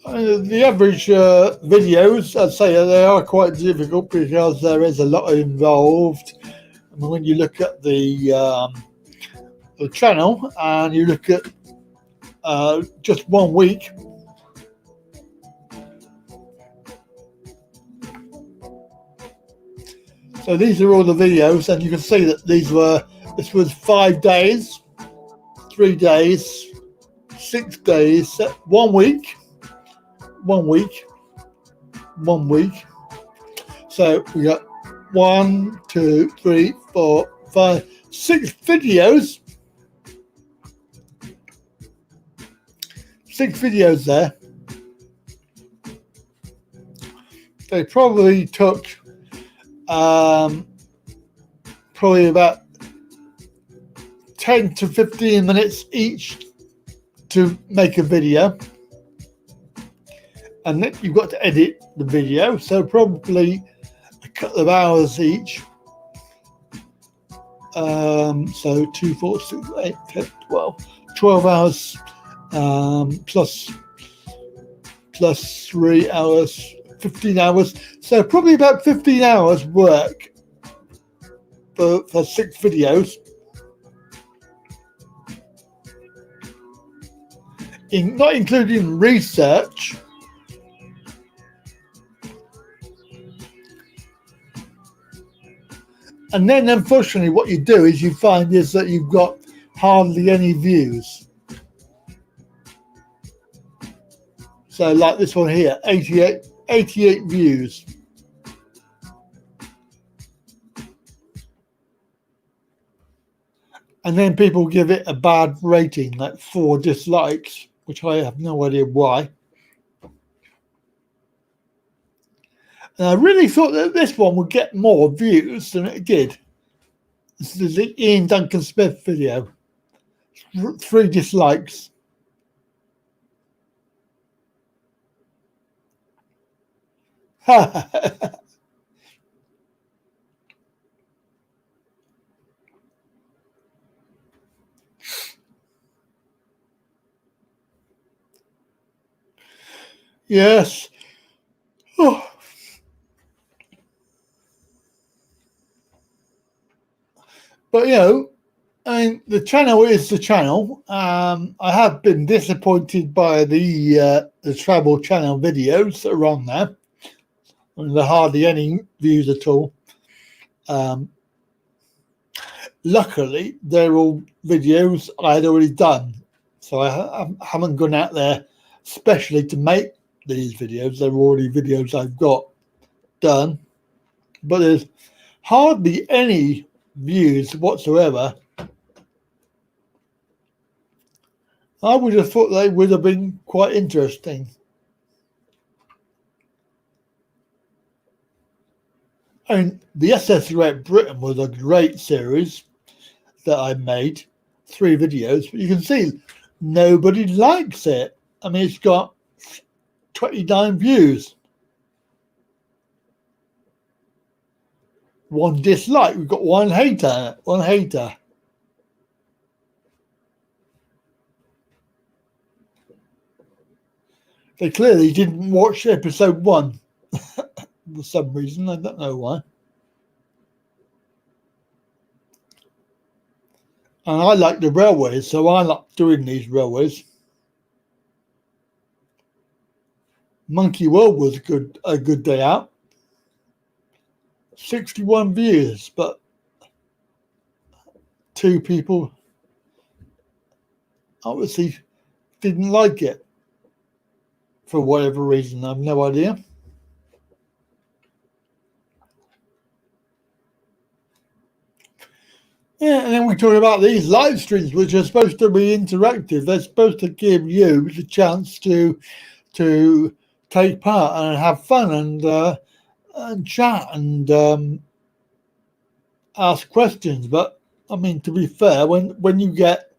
The average videos, I'd say they are quite difficult because there is a lot involved. I mean, when you look at the channel and you look at just 1 week, so these are all the videos, and you can see that this was 5 days, 3 days, 6 days, 1 week, 1 week, 1 week. So we got 1, 2, 3, 4, 5, 6 videos. 6 videos there. They probably took probably about 10 to 15 minutes each to make a video, and then you've got to edit the video, so probably a couple of hours each. So 2, 4, 6, 8, 10, 12 hours, plus 3 hours, 15 hours. So probably about 15 hours work for 6 videos. Not including research. And then unfortunately what you do is you find is that you've got hardly any views. So like this one here, 88 views. And then people give it a bad rating, like 4 dislikes, which I have no idea why. And I really thought that this one would get more views than it did. This is the Ian Duncan Smith video. 3 dislikes. Yes. Oh. But you know, I mean, the channel is the channel. I have been disappointed by the travel channel videos that are on there. I mean, there are hardly any views at all. Luckily, they're all videos I had already done, so I haven't gone out there especially to make these videos. They're already videos I've got done, but there's hardly any views whatsoever. I would have thought they would have been quite interesting. And the SS Great Britain was a great series that I made, 3 videos, but you can see nobody likes it. I mean, it's got 29 views. 1 dislike. We've got 1 hater. 1 hater. They clearly didn't watch episode 1 for some reason. I don't know why. And I like the railways, so I like doing these railways. Monkey World was a good day out. 61 views, but 2 people obviously didn't like it for whatever reason. I have no idea. Yeah, and then we talk about these live streams, which are supposed to be interactive. They're supposed to give you the chance to take part and have fun and chat and ask questions. But I mean, to be fair, when you get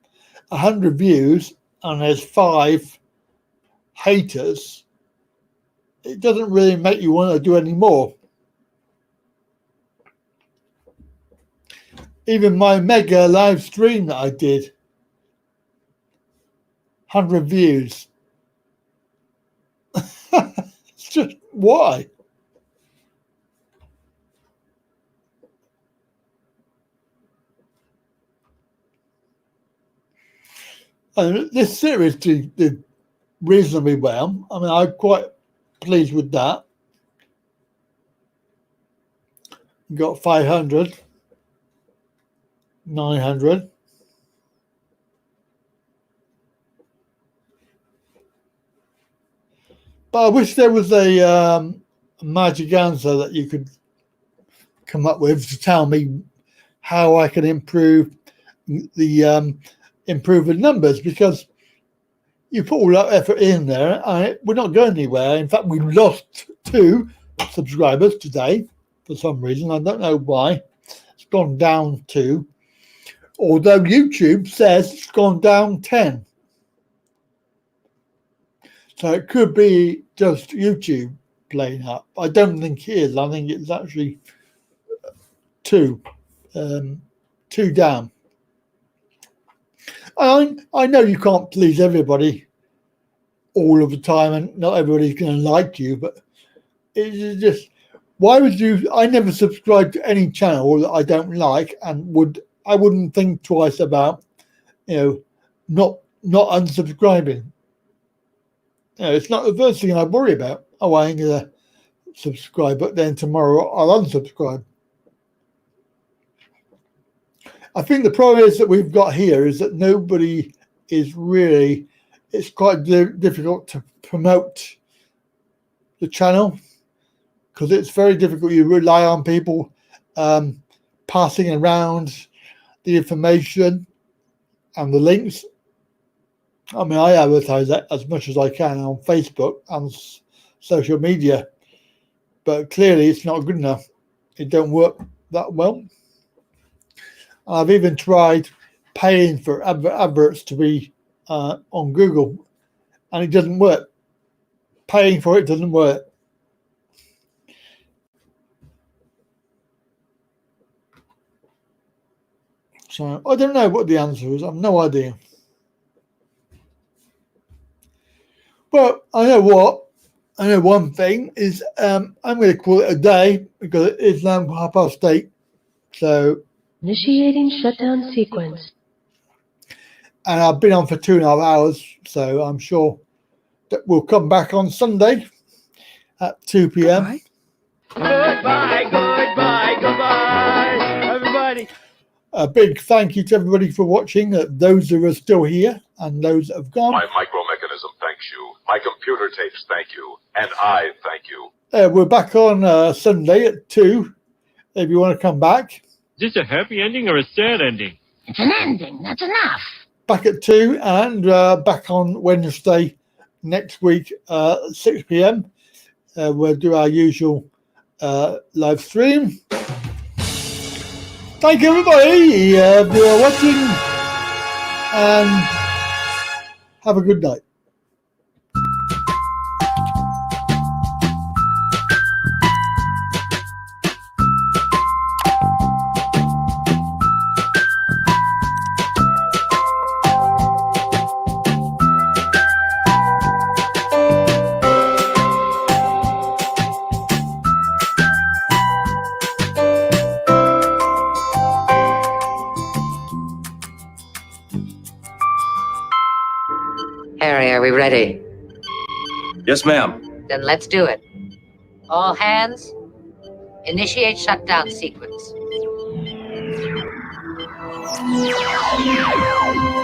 100 views and there's 5 haters, it doesn't really make you want to do any more. even my mega live stream that I did, 100 views. It's just why? And this series did reasonably well. I mean, I'm quite pleased with that. Got 500, 900. But I wish there was a magic answer that you could come up with to tell me how I can improve the numbers, because you put all that effort in there and we're not going anywhere. In fact, we lost 2 subscribers today for some reason. I don't know why. It's gone down 2, although YouTube says it's gone down 10. So it could be just YouTube playing up. I don't think it is. I think it's actually 2 down. I know you can't please everybody all of the time, and not everybody's going to like you, but it's just, why would you? I never subscribe to any channel that I don't like, and I wouldn't think twice about, not unsubscribing. It's not the first thing I worry about. Oh, I ain't going to subscribe, but then tomorrow I'll unsubscribe. I think the problem is that we've got here is that nobody is really, it's quite difficult to promote the channel, because it's very difficult. You rely on people passing around the information and the links. I mean, I advertise that as much as I can on Facebook and social media, but clearly it's not good enough. It don't work that well. I've even tried paying for adverts to be on Google, and it doesn't work. Paying for it doesn't work. So I don't know what the answer is. I've no idea. Well, I know one thing is I'm going to call it a day, because it is now 8:30. So initiating shutdown sequence. And I've been on for 2.5 hours, so I'm sure that we'll come back on Sunday at 2 p.m. Goodbye, goodbye, goodbye, everybody. A big thank you to everybody for watching, those who are still here and those that have gone. My micromechanism thanks you. My computer tapes thank you. And I thank you. We're back on Sunday at 2, if you want to come back. Is this a happy ending or a sad ending? It's an ending, that's enough. Back at 2, and back on Wednesday next week, 6 p.m. We'll do our usual live stream. Thank you, everybody, for watching, and have a good night. Harry, are we ready? Yes, ma'am. Then let's do it. All hands, initiate shutdown sequence.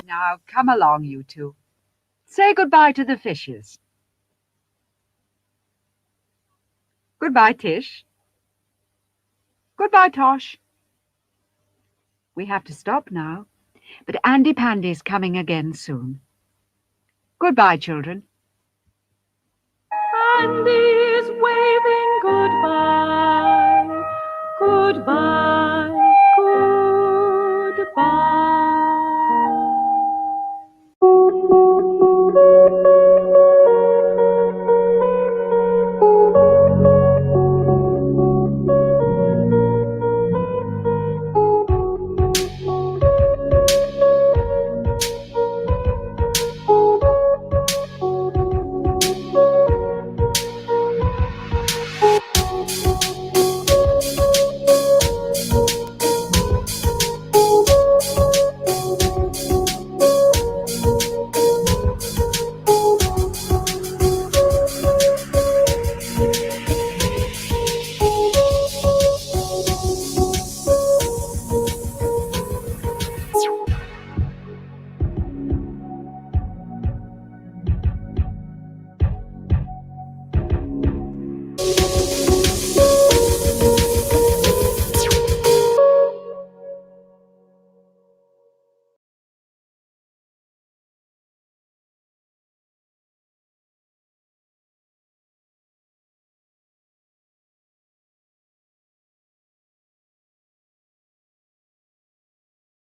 Now, come along, you two. Say goodbye to the fishes. Goodbye, Tish. Goodbye, Tosh. We have to stop now, but Andy Pandy's coming again soon. Goodbye, children. Andy's waving goodbye, goodbye, goodbye.